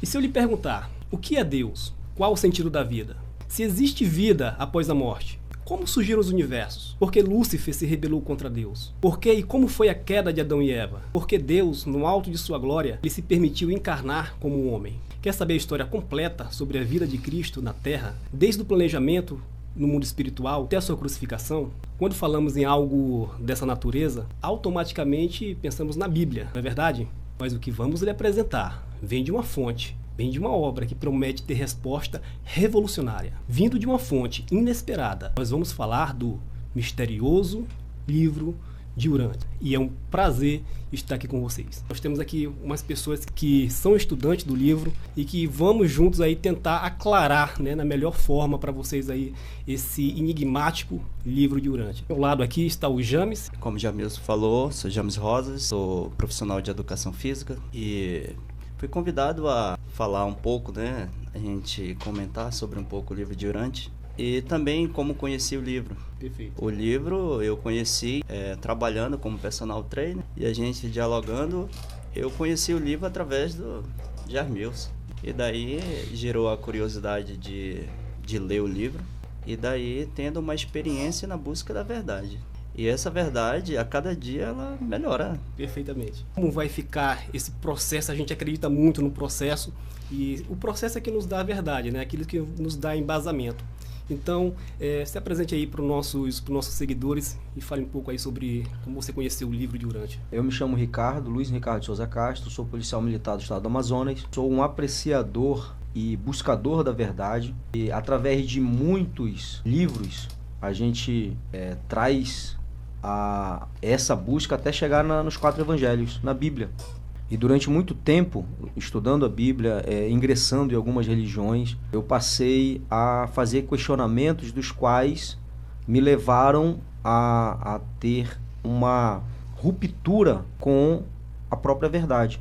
E se eu lhe perguntar, o que é Deus? Qual o sentido da vida? Se existe vida após a morte, como surgiram os universos? Por que Lúcifer se rebelou contra Deus? Por que e como foi a queda de Adão e Eva? Por que Deus, no alto de sua glória, lhe se permitiu encarnar como um homem? Quer saber a história completa sobre a vida de Cristo na Terra, desde o planejamento no mundo espiritual até a sua crucificação? Quando falamos em algo dessa natureza, automaticamente pensamos na Bíblia, não é verdade? Mas o que vamos lhe apresentar vem de uma fonte, vem de uma obra que promete ter resposta revolucionária. Vindo de uma fonte inesperada, nós vamos falar do misterioso livro de Urântia. E é um prazer estar aqui com vocês. Nós temos aqui umas pessoas que são estudantes do livro e que vamos juntos aí tentar aclarar, né, na melhor forma para vocês aí esse enigmático livro de Urântia. Ao lado aqui está o James. Como já mesmo falou, sou James Rosas, sou profissional de educação física e fui convidado a falar um pouco, né, a gente comentar sobre um pouco o livro de Urântia. E também como conheci o livro. Perfeito. O livro eu conheci trabalhando como personal trainer e a gente dialogando, eu conheci o livro através do Jarmilson. E daí gerou a curiosidade de ler o livro e daí tendo uma experiência na busca da verdade. E essa verdade, a cada dia, ela melhora. Perfeitamente. Como vai ficar esse processo? A gente acredita muito no processo e o processo é que nos dá a verdade, né? Aquilo que nos dá embasamento. Então, se apresente aí para os nossos seguidores e fale um pouco aí sobre como você conheceu o livro de Urântia. Eu me chamo Luiz Ricardo de Souza Castro, sou policial militar do estado do Amazonas, sou um apreciador e buscador da verdade e através de muitos livros a gente traz essa busca até chegar nos 4 evangelhos, na Bíblia. E durante muito tempo, estudando a Bíblia, ingressando em algumas religiões, eu passei a fazer questionamentos dos quais me levaram a ter uma ruptura com a própria verdade,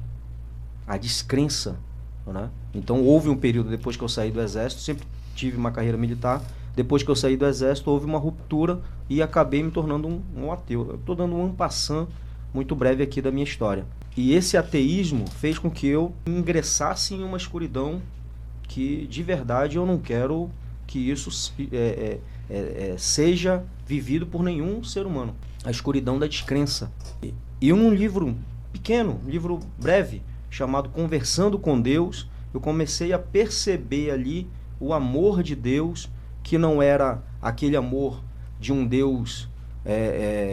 a descrença, né? Então houve um período, depois que eu saí do exército, sempre tive uma carreira militar, depois que eu saí do exército houve uma ruptura e acabei me tornando um ateu. Eu estou dando um en passant muito breve aqui da minha história. E esse ateísmo fez com que eu ingressasse em uma escuridão que, de verdade, eu não quero que isso seja vivido por nenhum ser humano. A escuridão da descrença. E um livro pequeno, um livro breve, chamado Conversando com Deus, eu comecei a perceber ali o amor de Deus, que não era aquele amor de um Deus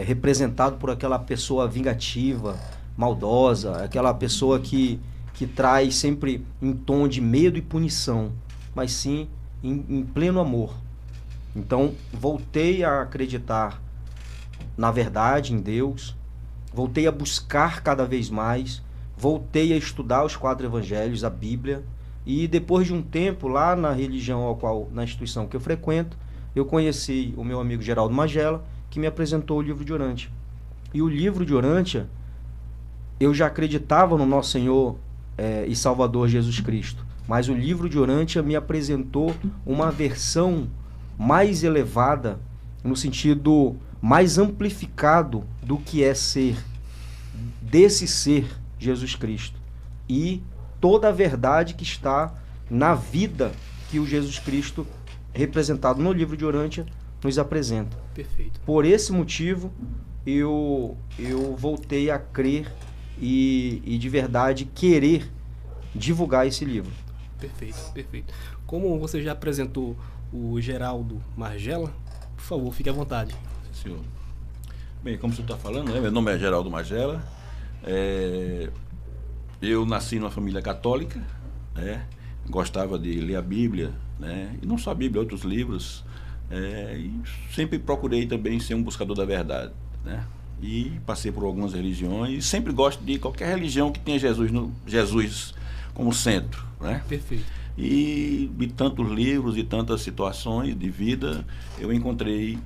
representado por aquela pessoa vingativa, maldosa, aquela pessoa que traz sempre em tom de medo e punição, mas sim em pleno amor. Então, voltei a acreditar na verdade, em Deus, voltei a buscar cada vez mais, voltei a estudar os 4 evangelhos, a Bíblia, e depois de um tempo, lá na religião na instituição que eu frequento, eu conheci o meu amigo Geraldo Magela, que me apresentou o livro de Urântia. E o livro de Urântia, eu já acreditava no nosso Senhor e Salvador Jesus Cristo, mas o livro de Urântia me apresentou uma versão mais elevada, no sentido mais amplificado do que é desse ser Jesus Cristo. E toda a verdade que está na vida que o Jesus Cristo, representado no livro de Urântia, nos apresenta. Perfeito. Por esse motivo, eu voltei a crer e de verdade querer divulgar esse livro. Perfeito, perfeito. Como você já apresentou o Geraldo Magela, por favor, fique à vontade. Sim, senhor. Bem, como você está falando, né? Meu nome é Geraldo Magela. Eu nasci numa família católica, né? Gostava de ler a Bíblia, né? E não só a Bíblia, outros livros. E sempre procurei também ser um buscador da verdade, né? E passei por algumas religiões e sempre gosto de qualquer religião que tenha Jesus como centro, né? Perfeito. E de tantos livros e tantas situações de vida, eu encontrei,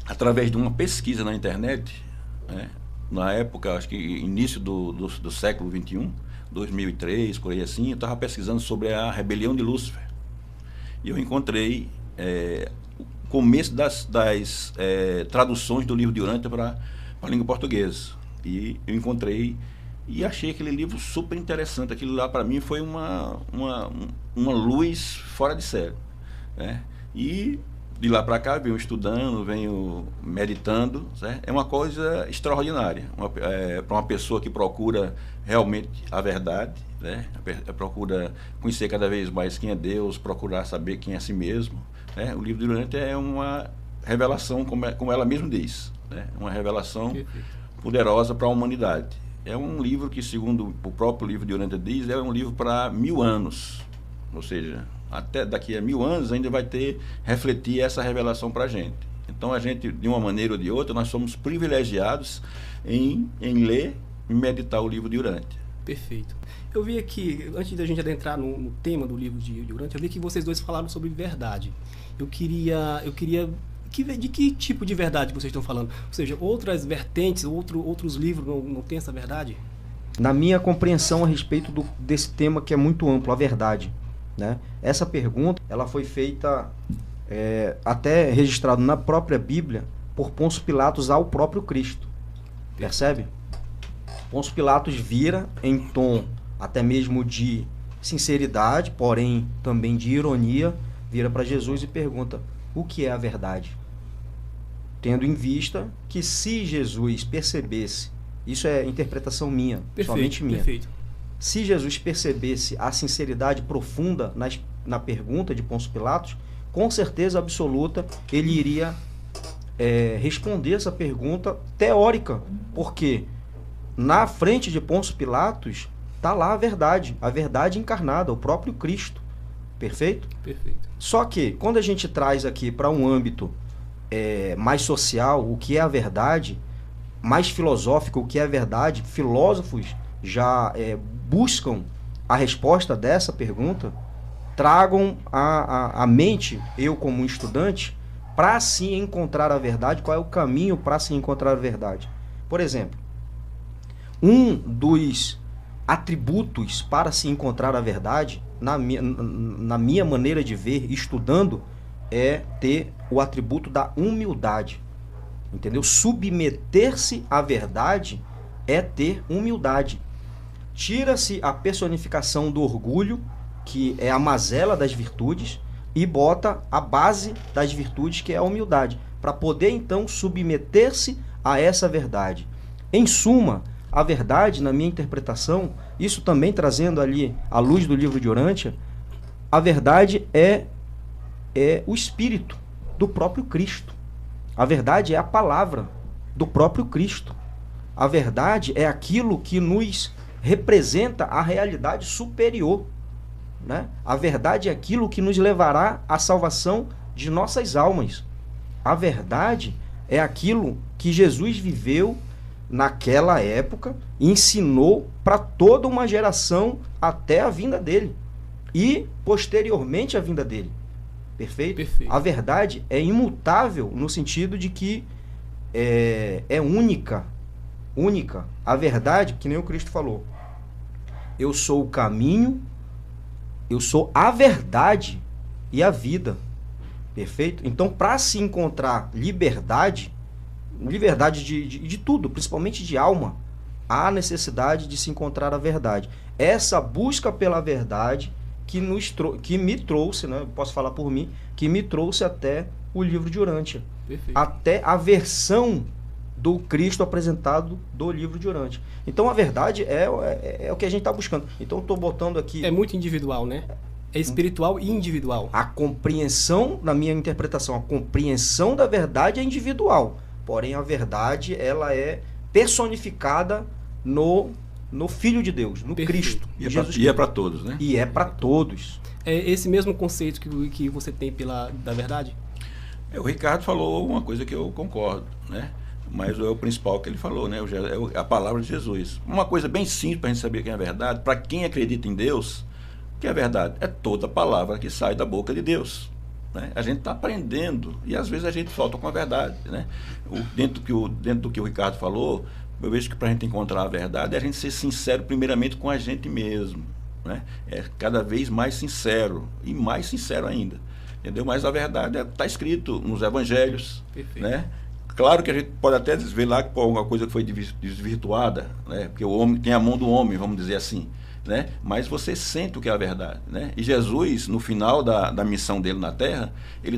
através de uma pesquisa na internet, né? Na época, acho que início do século XXI, 2003, por aí assim, eu estava pesquisando sobre a rebelião de Lúcifer. E eu encontrei o começo das traduções do livro de Urântia para a língua portuguesa. E eu encontrei e achei aquele livro super interessante. Aquilo lá para mim foi uma luz fora de série, né? E de lá para cá venho estudando, venho meditando, certo? É uma coisa extraordinária para uma pessoa que procura realmente a verdade, né? Procura conhecer cada vez mais quem é Deus, procurar saber quem é si mesmo, né? O livro de Urântia é uma revelação, como ela mesmo diz, né? Uma revelação poderosa para a humanidade. É um livro que, segundo o próprio livro de Urântia diz, é um livro para 1000 anos. Ou seja, até daqui a 1000 anos ainda vai refletir essa revelação para a gente. Então a gente, de uma maneira ou de outra, nós somos privilegiados em ler e meditar o livro de Urântia. Perfeito. Eu vi aqui, antes da gente adentrar no tema do livro de Urântia, eu vi que vocês dois falaram sobre verdade. Eu queria de que tipo de verdade vocês estão falando? Ou seja, outras vertentes, outros livros não têm essa verdade? Na minha compreensão a respeito desse tema que é muito amplo, a verdade, né? Essa pergunta ela foi feita até registrado na própria Bíblia por Pôncio Pilatos ao próprio Cristo. Percebe? Pôncio Pilatos vira em tom até mesmo de sinceridade, porém também de ironia, vira para Jesus e pergunta: o que é a verdade? Tendo em vista que se Jesus percebesse, isso é interpretação minha, somente minha. Perfeito. Se Jesus percebesse a sinceridade profunda na pergunta de Pôncio Pilatos, com certeza absoluta ele iria responder essa pergunta teórica, porque na frente de Pôncio Pilatos está lá a verdade encarnada, o próprio Cristo. Perfeito? Perfeito. Só que, quando a gente traz aqui para um âmbito mais social, o que é a verdade, mais filosófico, o que é a verdade, filósofos já buscam a resposta dessa pergunta, tragam à mente, eu como um estudante, para se encontrar a verdade, qual é o caminho para se encontrar a verdade. Por exemplo, um dos atributos para se encontrar a verdade, na minha maneira de ver, estudando, é ter o atributo da humildade. Entendeu? Submeter-se à verdade é ter humildade. Tira-se a personificação do orgulho, que é a mazela das virtudes, e bota a base das virtudes, que é a humildade, para poder então submeter-se a essa verdade. Em suma, a verdade, na minha interpretação, isso também trazendo ali a luz do livro de Urântia, a verdade é o espírito do próprio Cristo. A verdade é a palavra do próprio Cristo. A verdade é aquilo que nos representa a realidade superior, né? A verdade é aquilo que nos levará à salvação de nossas almas. A verdade é aquilo que Jesus viveu naquela época, ensinou para toda uma geração até a vinda dele e posteriormente a vinda dele. Perfeito? Perfeito. A verdade é imutável no sentido de que é única. Única. A verdade, que nem o Cristo falou, eu sou o caminho, eu sou a verdade e a vida. Perfeito? Então, para se encontrar liberdade de tudo, principalmente de alma, há necessidade de se encontrar a verdade. Essa busca pela verdade que me trouxe, né, eu posso falar por mim, que me trouxe até o livro de Urântia. Perfeito. Até a versão do Cristo apresentado do livro de Urântia. Então a verdade é o que a gente está buscando. Então eu estou botando aqui... É muito individual, né? É espiritual e individual. A compreensão, na minha interpretação, a compreensão da verdade é individual. Porém, a verdade, ela é personificada no Filho de Deus, no Perfeito. Cristo. E é para todos, né? E é para todos. É esse mesmo conceito que você tem da verdade? O Ricardo falou uma coisa que eu concordo, né? Mas é o principal que ele falou, né? É a palavra de Jesus. Uma coisa bem simples para a gente saber quem é a verdade, para quem acredita em Deus, o que é a verdade? É toda palavra que sai da boca de Deus. Né? A gente está aprendendo e às vezes a gente falta com a verdade, né? Dentro do que o Ricardo falou, eu vejo que para a gente encontrar a verdade é a gente ser sincero primeiramente com a gente mesmo, né? É cada vez mais sincero e mais sincero ainda, entendeu? Mas a verdade está escrito nos evangelhos, Perfeito. né? Claro que a gente pode até desvelar que alguma coisa foi desvirtuada, né? Porque o homem tem a mão do homem, vamos dizer assim, né? Mas você sente o que é a verdade, né? E Jesus, no final da missão dele na Terra, ele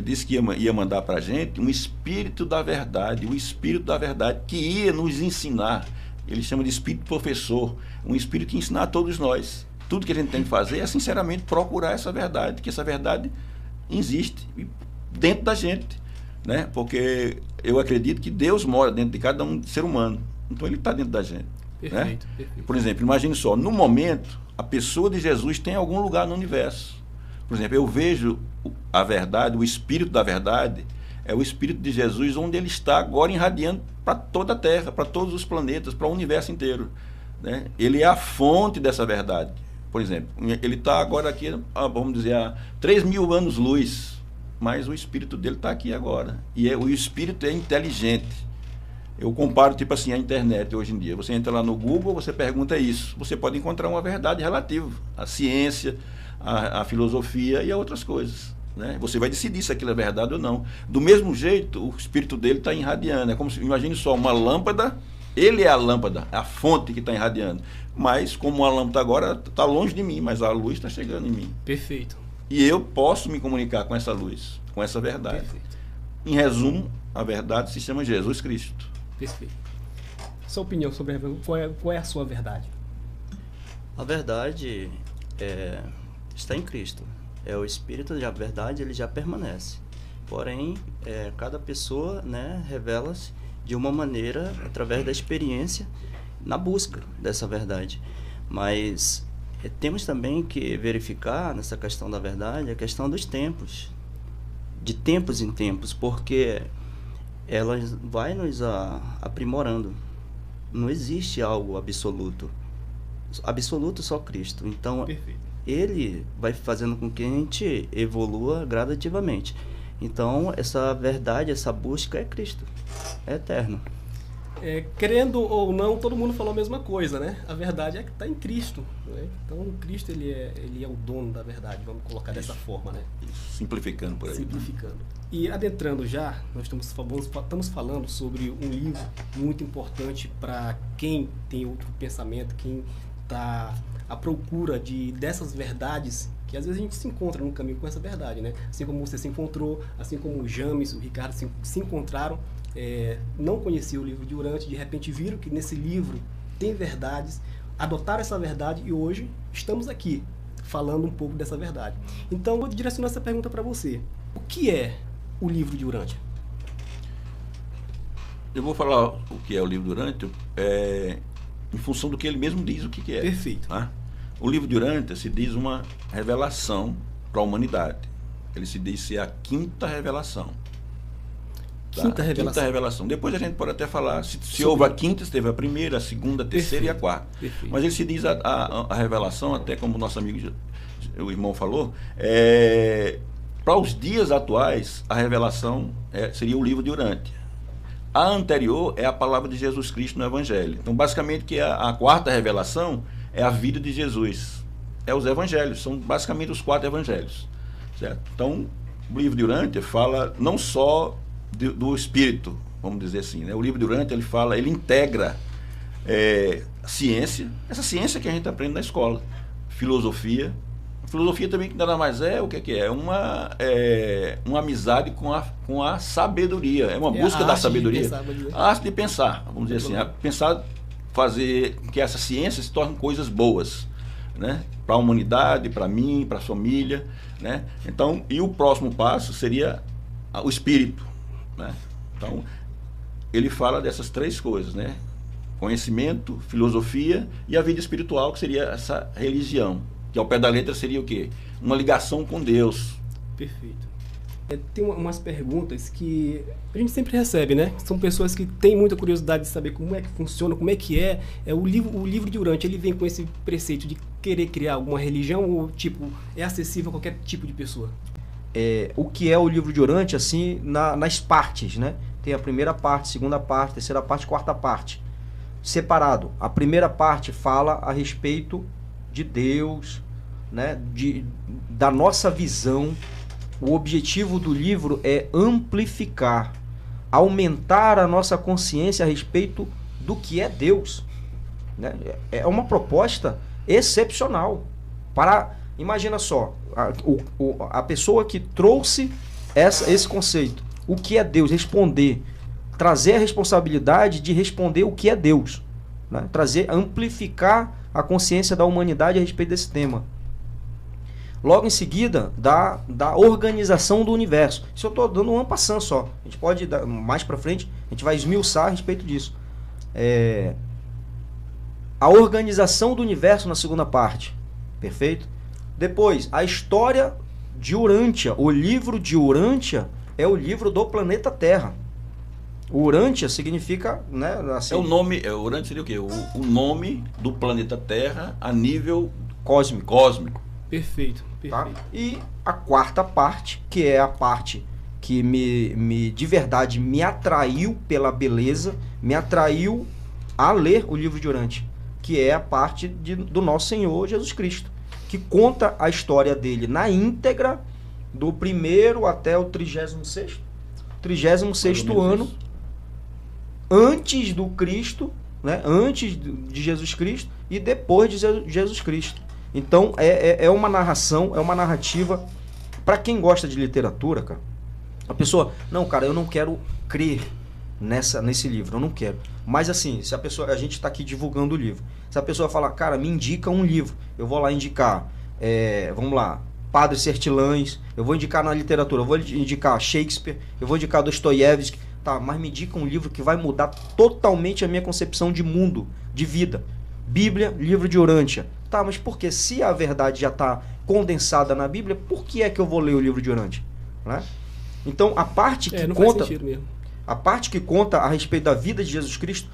disse que ia mandar para a gente um Espírito da Verdade, o Espírito da Verdade que ia nos ensinar. Ele chama de Espírito Professor, um Espírito que ensinar a todos nós. Tudo que a gente tem que fazer é, sinceramente, procurar essa verdade, que essa verdade existe dentro da gente, né? Porque eu acredito que Deus mora dentro de cada um ser humano, então ele está dentro da gente. Perfeito, né? perfeito. Por exemplo, imagine só, no momento, a pessoa de Jesus tem algum lugar no universo. Por exemplo, eu vejo a verdade, o Espírito da Verdade, é o Espírito de Jesus onde ele está agora irradiando para toda a Terra, para todos os planetas, para o universo inteiro, né? Ele é a fonte dessa verdade. Por exemplo, ele está agora aqui, vamos dizer, há 3.000 anos-luz, mas o Espírito dele está aqui agora. E o Espírito é inteligente. Eu comparo, tipo assim, a internet hoje em dia. Você entra lá no Google, você pergunta isso. Você pode encontrar uma verdade relativa à ciência, à filosofia e a outras coisas, né? Você vai decidir se aquilo é verdade ou não. Do mesmo jeito, o Espírito dele está irradiando. É como se, imagine só, uma lâmpada. Ele é a lâmpada, a fonte que está irradiando. Mas, como a lâmpada agora está longe de mim, mas a luz está chegando em mim. Perfeito. E eu posso me comunicar com essa luz, com essa verdade. Perfeito. Em resumo, a verdade se chama Jesus Cristo. Perfeito. Sua opinião sobre qual é a sua verdade? A verdade está em Cristo. É o Espírito da verdade, ele já permanece. Porém, cada pessoa, né, revela-se de uma maneira, através da experiência, na busca dessa verdade. Mas temos também que verificar, nessa questão da verdade, a questão dos tempos. De tempos em tempos, porque ela vai nos aprimorando. Não existe algo absoluto. Absoluto só Cristo. Então, Perfeito. ele vai fazendo com que a gente evolua gradativamente. Então, essa verdade, essa busca é Cristo. É eterno. Querendo ou não, todo mundo falou a mesma coisa, né? A verdade é que está em Cristo, né? Então, Cristo ele é o dono da verdade, vamos colocar dessa forma, né? Simplificando por aí. Simplificando. E adentrando já, nós estamos falando sobre um livro muito importante para quem tem outro pensamento, quem está à procura dessas verdades, que às vezes a gente se encontra no caminho com essa verdade, né? Assim como você se encontrou, assim como o James, o Ricardo se encontraram, não conheciam o livro de Urântia, de repente viram que nesse livro tem verdades, adotaram essa verdade e hoje estamos aqui falando um pouco dessa verdade. Então, eu vou direcionar essa pergunta para você. O que é o livro de Urântia? Eu vou falar o que é o livro de Urântia em função do que ele mesmo diz o que é. Perfeito. Tá? O livro de Urântia se diz uma revelação para a humanidade. Ele se diz ser a quinta revelação. Quinta revelação. Depois a gente pode até falar se houve a quinta, se teve a primeira, a segunda, a terceira. Perfeito. E a quarta. Perfeito. Mas ele se diz a revelação, até como o nosso amigo, o irmão falou, para os dias atuais, a revelação seria o livro de Urântia. A anterior é a palavra de Jesus Cristo no Evangelho. Então, basicamente, que a quarta revelação é a vida de Jesus. É os Evangelhos, são basicamente os 4 Evangelhos. Certo? Então, o livro de Urântia fala não só do Espírito, vamos dizer assim, né? O livro de Urântia, ele integra ciência, essa ciência que a gente aprende na escola, filosofia. A filosofia também que nada mais o que é? Uma amizade com a sabedoria, é uma busca da sabedoria, a arte de pensar, vamos dizer assim, pensar, fazer que essa ciência se torne coisas boas, né? Para a humanidade, para mim, para a família, né? Então, e o próximo passo seria o Espírito, né? Então, ele fala dessas 3 coisas, né? Conhecimento, filosofia e a vida espiritual, que seria essa religião, que ao pé da letra seria o quê? Uma ligação com Deus. Perfeito. Tem umas perguntas que a gente sempre recebe, né? São pessoas que têm muita curiosidade de saber como é que funciona, como é que o livro de Urântia, ele vem com esse preceito de querer criar alguma religião ou, tipo, é acessível a qualquer tipo de pessoa? O que é o livro de Urântia, assim, nas partes, né? Tem a primeira parte, segunda parte, terceira parte, quarta parte. Separado. A primeira parte fala a respeito de Deus, né? Da nossa visão. O objetivo do livro é amplificar aumentar a nossa consciência a respeito do que é Deus. Né? É uma proposta excepcional. Imagina só, a pessoa que trouxe esse conceito, o que é Deus, trazer a responsabilidade de responder o que é Deus. Né? Amplificar a consciência da humanidade a respeito desse tema. Logo em seguida, da organização do universo. Isso eu estou dando um passando só. A gente pode, mais para frente, a gente vai esmiuçar a respeito disso. A organização do universo na segunda parte. Perfeito? Depois, a história de Urântia. O livro de Urântia é o livro do planeta Terra. Urântia significa, né, assim, o nome, Urântia seria o quê? O nome do planeta Terra a nível cósmico. Perfeito. Tá? E a quarta parte, que é a parte que de verdade me atraiu pela beleza, me atraiu a ler o livro de Urântia, que é a parte do nosso Senhor Jesus Cristo, que conta a história dele na íntegra, do primeiro até o 36º ano, antes do Cristo, né? Antes de Jesus Cristo e depois de Jesus Cristo. Então é uma narração, é uma narrativa para quem gosta de literatura, cara. A pessoa, não, cara, eu não quero crer nesse livro, eu não quero. Mas assim, se a gente está aqui divulgando o livro, se a pessoa falar, cara, me indica um livro, eu vou lá indicar, vamos lá, Padre Sertilães, eu vou indicar na literatura, eu vou indicar Shakespeare, eu vou indicar Dostoiévski, tá, mas me indica um livro que vai mudar totalmente a minha concepção de mundo, de vida. Bíblia, livro de Urântia. Tá, mas por que? Se a verdade já está condensada na Bíblia, por que é que eu vou ler o livro de Urântia? Né? Então, a parte que conta, a parte que conta a respeito da vida de Jesus Cristo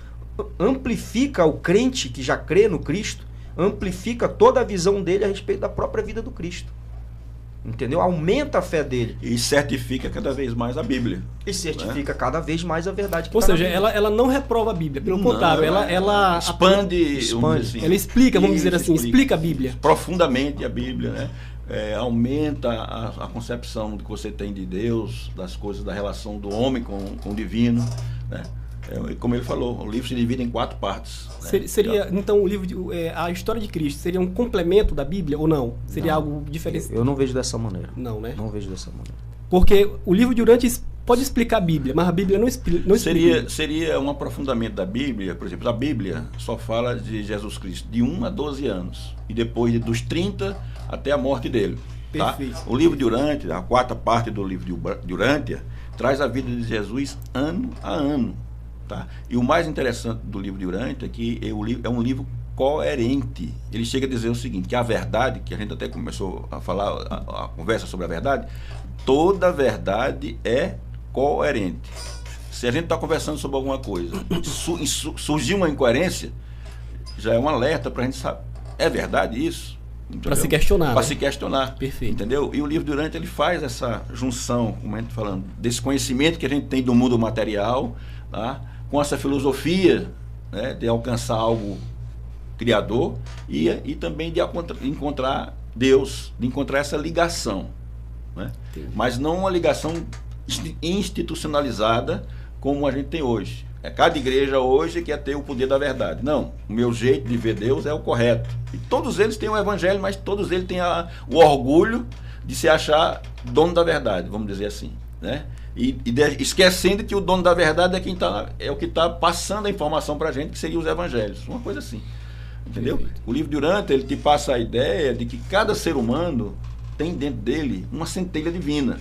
amplifica o crente que já crê no Cristo, amplifica toda a visão dele a respeito da própria vida do Cristo. Entendeu? Aumenta a fé dele. E certifica cada vez mais a Bíblia. E certifica cada vez mais a verdade que Ou seja, ela não reprova a Bíblia. Pelo contrário, ela expande. Assim, ela explica, vamos dizer assim, explica a Bíblia. Profundamente a Bíblia, né? Aumenta a concepção que você tem de Deus, das coisas, da relação do homem com o divino, né? Como ele falou, o livro se divide em 4 partes. Né? Seria, então, o livro a história de Cristo seria um complemento da Bíblia ou não? Seria algo diferente? Eu não vejo dessa maneira. Não, né? Não vejo dessa maneira. Porque o livro de Urântia pode explicar a Bíblia, mas a Bíblia não explica. Seria um aprofundamento da Bíblia. Por exemplo, a Bíblia só fala de Jesus Cristo de 1 a 12 anos. E depois dos 30 até a morte dele. Tá? O livro de Urântia, a 4ª parte do livro de Urântia, traz a vida de Jesus ano a ano. Tá? E o mais interessante do livro de Urântia é que é um livro coerente. Ele chega a dizer o seguinte, que a verdade, que a gente até começou a falar, a conversa sobre a verdade, toda verdade é coerente. Se a gente está conversando sobre alguma coisa, surgiu uma incoerência, já é um alerta para a gente saber, é verdade isso? Para se questionar. Para se questionar. Perfeito. Entendeu? E o livro de Urântia, ele faz essa junção, como a gente está falando, desse conhecimento que a gente tem do mundo material, tá? Com essa filosofia, né, de alcançar algo criador e também de encontrar Deus, de encontrar essa ligação. Né? Mas não uma ligação institucionalizada como a gente tem hoje. Cada igreja hoje quer ter o poder da verdade. Não, o meu jeito de ver Deus é o correto. E todos eles têm o evangelho, mas todos eles têm o orgulho de se achar dono da verdade, vamos dizer assim, né? E esquecendo que o dono da verdade é o que está passando a informação para a gente, que seria os evangelhos. Uma coisa assim. Entendeu? Perfeito. O livro de Urântia, ele te passa a ideia de que cada ser humano tem dentro dele uma centelha divina.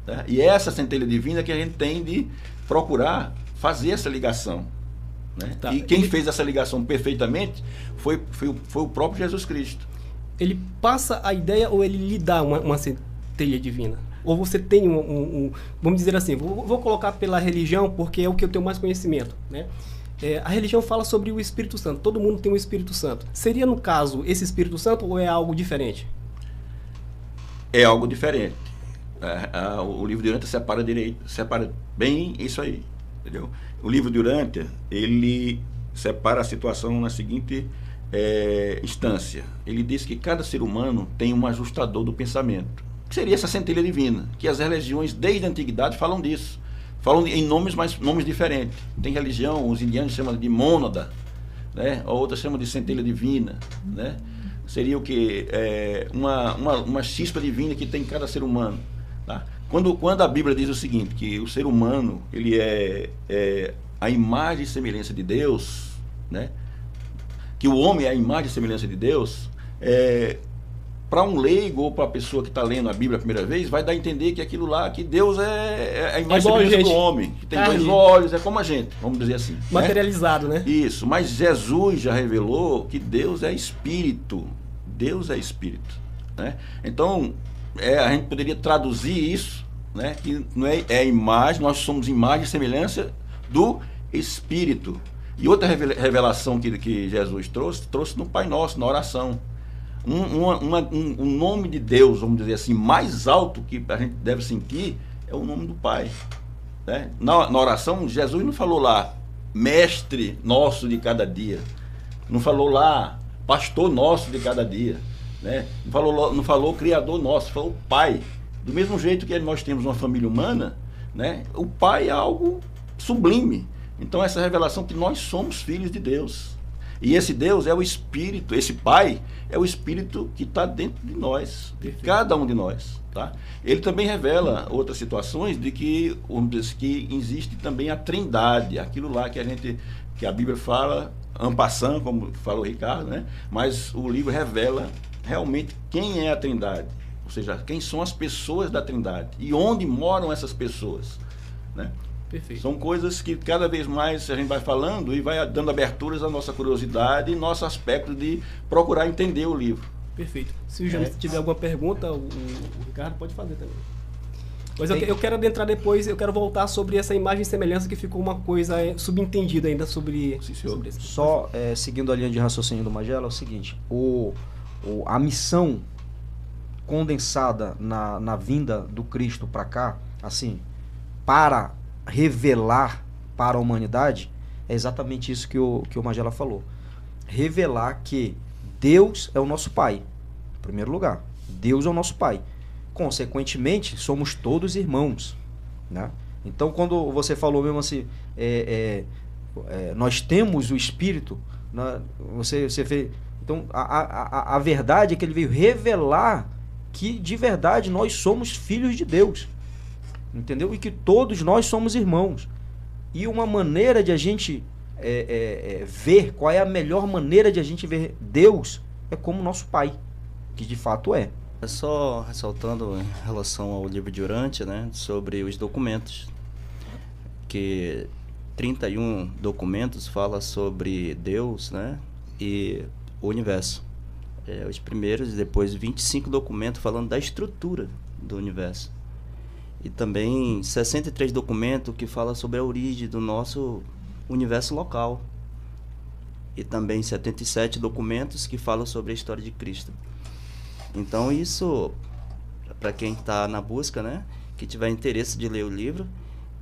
Tá? E é essa centelha divina que a gente tem de procurar fazer essa ligação. Né? Tá. E quem fez essa ligação perfeitamente foi o próprio Jesus Cristo. Ele passa a ideia ou ele lhe dá uma centelha divina? Ou você tem vamos dizer assim, vou colocar pela religião porque é o que eu tenho mais conhecimento, né? A religião fala sobre o Espírito Santo, todo mundo tem um Espírito Santo. Seria, no caso, esse Espírito Santo ou é algo diferente? É algo diferente. O livro de Urântia separa bem isso aí, entendeu? O livro de Urântia, ele separa a situação na seguinte instância. Ele diz que cada ser humano tem um ajustador do pensamento, que seria essa centelha divina, que as religiões desde a antiguidade falam disso. falam em nomes, mas nomes diferentes. Tem religião, os indianos chamam de mônada, né? A outra chamam de centelha divina, né? Seria o que? Uma chispa divina que tem em cada ser humano. Tá? Quando a Bíblia diz o seguinte, que o ser humano ele é a imagem e semelhança de Deus, né? Que o homem é a imagem e semelhança de Deus, para um leigo ou para a pessoa que está lendo a Bíblia a primeira vez, vai dar a entender que aquilo lá, que Deus é a imagem e semelhança do homem, que tem dois olhos, é como a gente, vamos dizer assim. Materializado, né? Isso, mas Jesus já revelou que Deus é Espírito. Deus é Espírito, né? Então, a gente poderia traduzir isso, né? Que não é imagem, nós somos imagem e semelhança do Espírito. E outra revelação que Jesus trouxe no Pai Nosso, na oração. Um nome de Deus, vamos dizer assim, mais alto que a gente deve sentir é o nome do Pai, né? Na oração, Jesus não falou lá, mestre nosso de cada dia, não falou lá, pastor nosso de cada dia, né? Não falou criador nosso, falou Pai. Do mesmo jeito que nós temos uma família humana, né? O Pai é algo sublime. Então essa revelação que nós somos filhos de Deus. E esse Deus é o Espírito, esse Pai é o Espírito que está dentro de nós, de cada um de nós. Tá? Ele também revela outras situações de que, vamos dizer, que existe também a Trindade, aquilo lá que a Bíblia fala, en passant, como falou o Ricardo, né? Mas o livro revela realmente quem é a Trindade, ou seja, quem são as pessoas da Trindade e onde moram essas pessoas, né? Perfeito. São coisas que cada vez mais a gente vai falando e vai dando aberturas à nossa curiosidade e nosso aspecto de procurar entender o livro. Perfeito. Se o Jonas tiver alguma pergunta, o Ricardo pode fazer também. Mas eu quero adentrar depois, eu quero voltar sobre essa imagem e semelhança que ficou uma coisa subentendida ainda sobre isso. Só seguindo a linha de raciocínio do Magela, é o seguinte, a missão condensada na vinda do Cristo para cá, assim, para revelar para a humanidade, é exatamente isso que o Magela falou. Revelar que Deus é o nosso Pai, em primeiro lugar. Deus é o nosso Pai. Consequentemente, somos todos irmãos, né? Então, quando você falou mesmo assim, nós temos o Espírito, né? Você vê... Então, a verdade é que ele veio revelar que, de verdade, nós somos filhos de Deus. Entendeu? E que todos nós somos irmãos. E uma maneira de a gente ver qual é a melhor maneira de a gente ver Deus é como nosso Pai, que de fato é. É só ressaltando em relação ao livro de Urântia, né, sobre os documentos, que 31 documentos fala sobre Deus, né, e o universo. Os primeiros, e depois 25 documentos falando da estrutura do universo. E também 63 documentos que falam sobre a origem do nosso universo local. E também 77 documentos que falam sobre a história de Cristo. Então isso, para quem está na busca, né, que tiver interesse de ler o livro,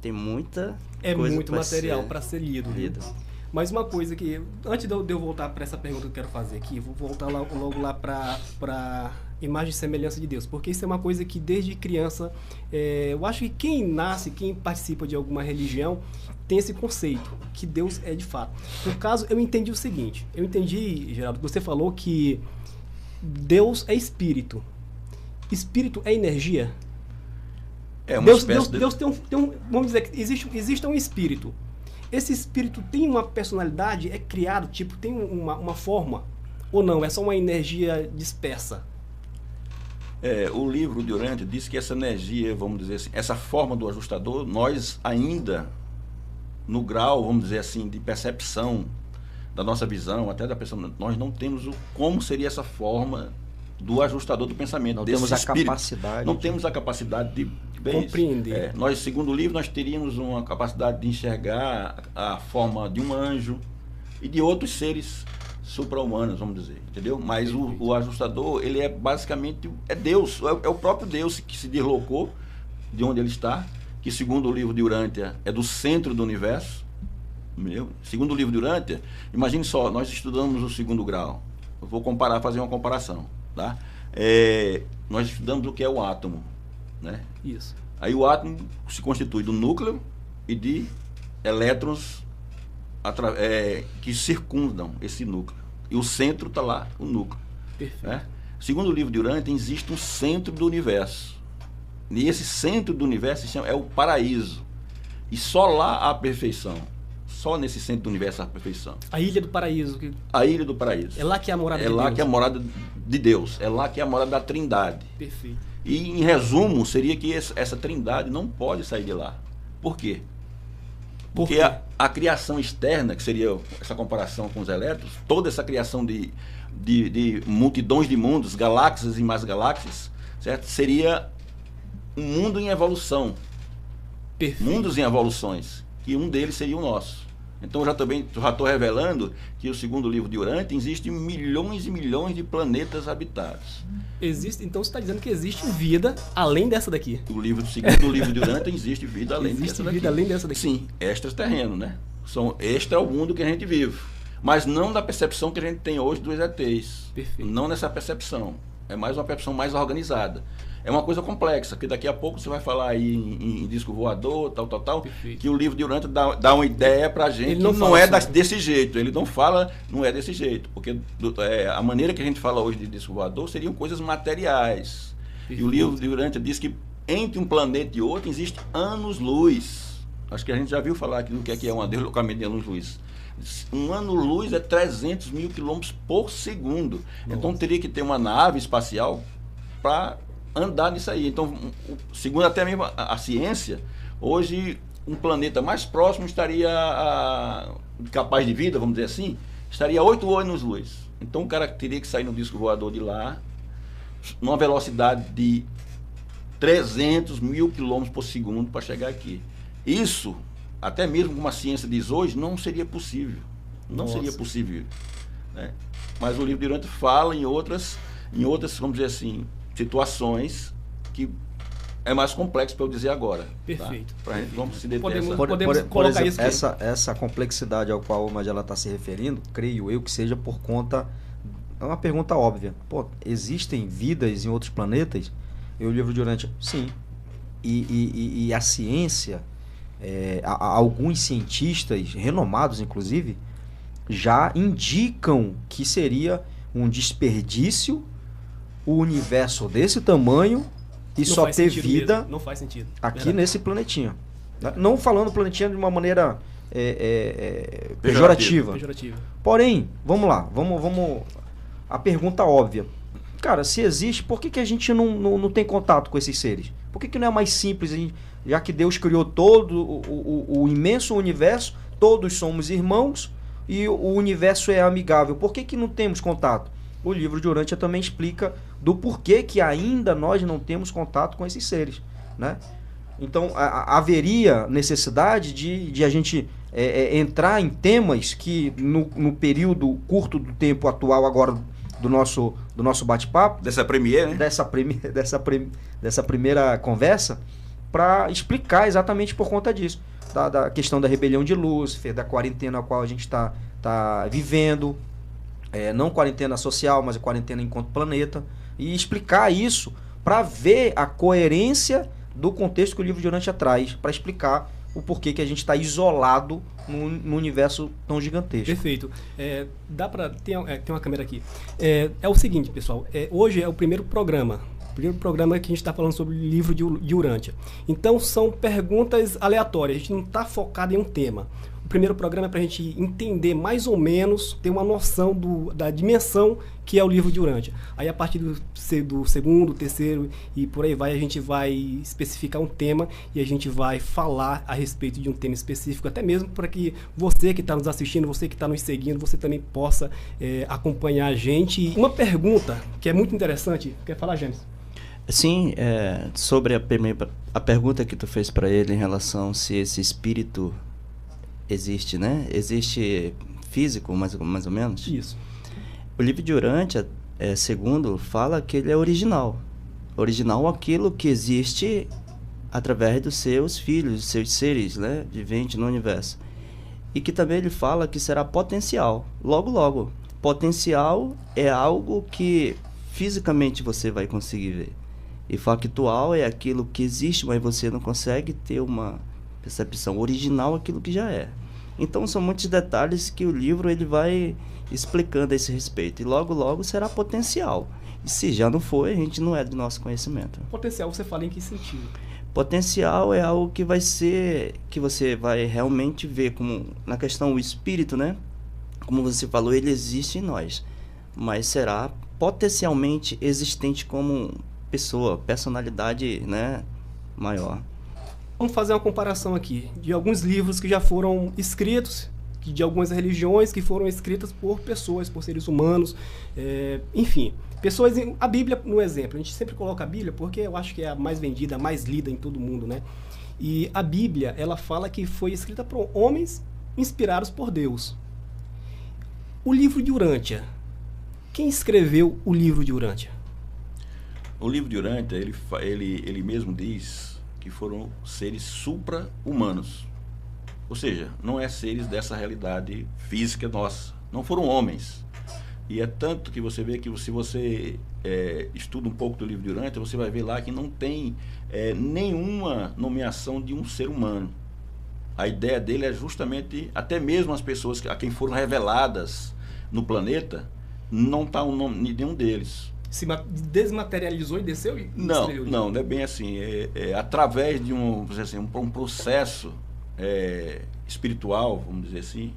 tem muita coisa, muito material para ser lido. Mas uma coisa que, antes de eu voltar para essa pergunta que eu quero fazer aqui, vou voltar logo lá para imagem e semelhança de Deus, porque isso é uma coisa que desde criança, eu acho que quem nasce, quem participa de alguma religião, tem esse conceito, que Deus é de fato. No caso, eu entendi o seguinte, Geraldo, você falou que Deus é espírito. Espírito é energia? Deus tem um, vamos dizer que existe um espírito. Esse espírito tem uma personalidade, é criado, tipo, tem uma forma? Ou não? É só uma energia dispersa? O livro de Urântia diz que essa energia, vamos dizer assim, essa forma do ajustador, nós ainda, no grau, vamos dizer assim, de percepção da nossa visão, até da pessoa, nós não temos como seria essa forma do ajustador do pensamento. Não temos a capacidade. Não temos a capacidade de compreender. Nós, segundo o livro, nós teríamos uma capacidade de enxergar a forma de um anjo e de outros seres supra-humanos, vamos dizer, entendeu? Mas o ajustador, ele é basicamente Deus, é o próprio Deus que se deslocou de onde ele está, que segundo o livro de Urântia é do centro do universo. Segundo o livro de Urântia, imagine só, nós estudamos o segundo grau. Eu vou fazer uma comparação, tá? Nós estudamos o que é o átomo, né? Isso. Aí o átomo se constitui do núcleo, e de elétrons que circundam esse núcleo. E o centro está lá, o núcleo. Perfeito. Né? Segundo o livro de Urântia, existe um centro do universo. E esse centro do universo é o paraíso. E só lá há a perfeição. Só nesse centro do universo há a perfeição. A Ilha do Paraíso. A Ilha do Paraíso. É lá que é a morada de É Deus. lá que é a morada de Deus. É lá que é a morada da Trindade. Perfeito. E, em resumo, seria que essa Trindade não pode sair de lá. Por quê? Por Porque quê? a criação externa, que seria essa comparação com os elétrons, toda essa criação de multidões de mundos, galáxias e mais galáxias, certo? Seria um mundo em evolução. Perfeito. Mundos em evoluções. E um deles seria o nosso. Então eu já estou revelando que o segundo livro de Urântia existem milhões e milhões de planetas habitados. Então você está dizendo que existe vida além dessa daqui. Segundo o livro de Urântia existe vida além Existe dessa daqui. vida além dessa daqui. Sim, extraterreno, né? Este é o mundo que a gente vive. Mas não da percepção que a gente tem hoje dos ETs. Perfeito. Não nessa percepção. É mais uma percepção mais organizada. É uma coisa complexa, que daqui a pouco você vai falar aí em disco voador, tal, Perfeito. que o livro de Urântia dá uma ideia pra gente. Ele não que fala é assim. desse jeito. Ele não fala, não é desse jeito. Porque a maneira que a gente fala hoje de disco voador seriam coisas materiais. Perfeito. E o livro de Urântia diz que entre um planeta e outro existe anos-luz. Acho que a gente já viu falar aqui do que é um deslocamento de anos-luz. Um ano-luz é 300 mil quilômetros por segundo. Nossa. Então teria que ter uma nave espacial para andar nisso aí. Então, segundo até mesmo a ciência, hoje um planeta mais próximo estaria capaz de vida, vamos dizer assim, estaria 8 anos-luz. Então o cara teria que sair no disco voador de lá, numa velocidade de 300 mil quilômetros por segundo para chegar aqui. Isso, até mesmo como a ciência diz hoje, não seria possível. Não Nossa. seria possível. Né? Mas o livro de Urântia fala em outras, vamos dizer assim, situações que é mais complexo para eu dizer agora. Perfeito. Tá? Pra gente, vamos se deter Podemos- essa... colocar exemplo, isso aqui. essa complexidade ao qual o Magela está se referindo, creio eu que seja por conta... É uma pergunta óbvia. Pô, existem vidas em outros planetas? E o livro de Urântia, sim. E a ciência, alguns cientistas, renomados inclusive, já indicam que seria um desperdício o universo desse tamanho e Não só faz ter sentido vida mesmo. Não faz sentido. aqui Verdade. nesse planetinha. Né? Não falando planetinha de uma maneira pejorativa. Pejorativo. Porém, vamos lá. Vamos. A pergunta óbvia. Cara, se existe, por que a gente não tem contato com esses seres? Por que não é mais simples, já que Deus criou todo o imenso universo, todos somos irmãos e o universo é amigável? Por que não temos contato? O livro de Urântia também explica do porquê que ainda nós não temos contato com esses seres, né? Então, haveria necessidade de a gente entrar em temas que no período curto do tempo atual agora do nosso bate-papo, Dessa premiere, né? dessa primeira conversa, para explicar exatamente por conta disso. Da questão da rebelião de Lúcifer, da quarentena a qual a gente está vivendo, não quarentena social, mas a quarentena enquanto planeta, e explicar isso para ver a coerência do contexto que o livro de Urântia traz, para explicar o porquê que a gente está isolado num universo tão gigantesco. Perfeito. Dá para tem uma câmera aqui. É o seguinte, pessoal. Hoje é o primeiro programa. O primeiro programa que a gente está falando sobre o livro de Urântia. Então são perguntas aleatórias. A gente não está focado em um tema. O primeiro programa é para a gente entender mais ou menos, ter uma noção da dimensão que é o livro de Urântia. Aí a partir do segundo, terceiro e por aí vai, a gente vai especificar um tema e a gente vai falar a respeito de um tema específico, até mesmo para que você que está nos assistindo, você que está nos seguindo, você também possa acompanhar a gente. Uma pergunta que é muito interessante, quer falar, James? Sim, sobre a pergunta que tu fez para ele em relação se esse espírito existe, né? Existe físico, mais ou menos? Isso. O livro de Urântia, segundo, fala que ele é original. Original aquilo que existe através dos seus filhos, dos seus seres, né? Viventes no universo. E que também ele fala que será potencial. Logo, logo. Potencial é algo que fisicamente você vai conseguir ver. E factual é aquilo que existe, mas você não consegue ter uma percepção original aquilo que já é. Então são muitos detalhes que o livro ele vai explicando a esse respeito. E logo, logo será potencial. E se já não foi, a gente não é do nosso conhecimento. Potencial, você fala em que sentido? Potencial é algo que vai ser, que você vai realmente ver como, na questão o espírito, né? Como você falou, ele existe em nós. Mas será potencialmente existente como pessoa, personalidade, né, maior. Vamos fazer uma comparação aqui de alguns livros que já foram escritos, de algumas religiões que foram escritas por pessoas, por seres humanos, enfim. Pessoas, a Bíblia no exemplo, a gente sempre coloca a Bíblia porque eu acho que é a mais vendida, a mais lida em todo mundo, né? E a Bíblia, ela fala que foi escrita por homens inspirados por Deus. O livro de Urântia. Quem escreveu o livro de Urântia? O livro de Urântia, ele mesmo diz que foram seres supra-humanos. Ou seja, não é seres dessa realidade física nossa. Não foram homens. E é tanto que você vê que se você estuda um pouco do livro de Urântia, você vai ver lá que não tem nenhuma nomeação de um ser humano. A ideia dele é justamente, até mesmo as pessoas a quem foram reveladas no planeta, não está o nome de nenhum deles. Se desmaterializou e desceu? E não é bem assim. Através de vamos dizer assim, um processo espiritual, vamos dizer assim,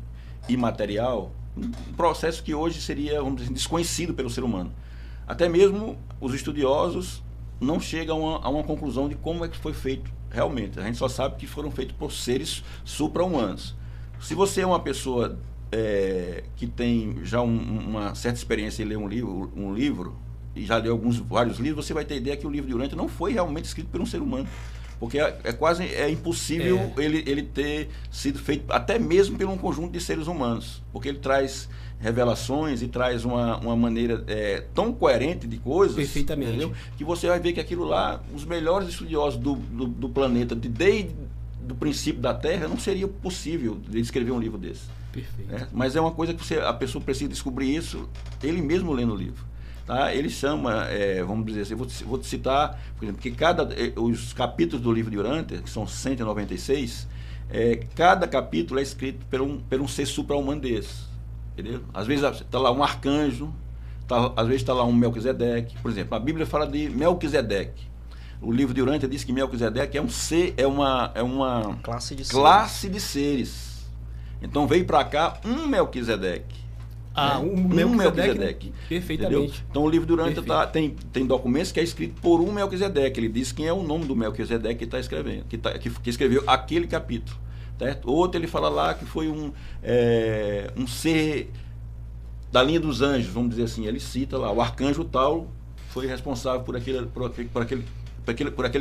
imaterial, um processo que hoje seria, vamos dizer, desconhecido pelo ser humano. Até mesmo os estudiosos não chegam a uma conclusão de como é que foi feito realmente. A gente só sabe que foram feitos por seres supra-humanos. Se você é uma pessoa que tem já uma certa experiência em ler um livro e já leu vários livros, você vai ter ideia que o livro de Urântia não foi realmente escrito por um ser humano. Porque quase impossível ele ter sido feito até mesmo por um conjunto de seres humanos. Porque ele traz revelações e traz uma maneira tão coerente de coisas. Perfeitamente. Entendeu? Que você vai ver que aquilo lá, os melhores estudiosos do planeta, desde o princípio da Terra, não seria possível de escrever um livro desse. Perfeito. Mas é uma coisa que a pessoa precisa descobrir isso, ele mesmo lendo o livro. Tá? Ele chama, vamos dizer assim, vou te citar, por exemplo, que os capítulos do livro de Urântia, que são 196, cada capítulo é escrito por um ser supra-humano desse. Entendeu? Às vezes está lá um arcanjo, às vezes está lá um Melquisedeque. Por exemplo, a Bíblia fala de Melquisedeque. O livro de Urântia diz que Melquisedeque é um ser, é uma classe de seres. Então veio para cá um Melquisedeque. Um Melquisedeque. Perfeitamente. Entendeu? Então o livro de Urântia tem documentos que é escrito por um Melquisedeque. Ele diz quem é o nome do Melquisedeque que está escrevendo, que escreveu aquele capítulo. Certo? Outro ele fala lá que foi um ser da linha dos anjos, vamos dizer assim. Ele cita lá, o arcanjo tal foi responsável por aquele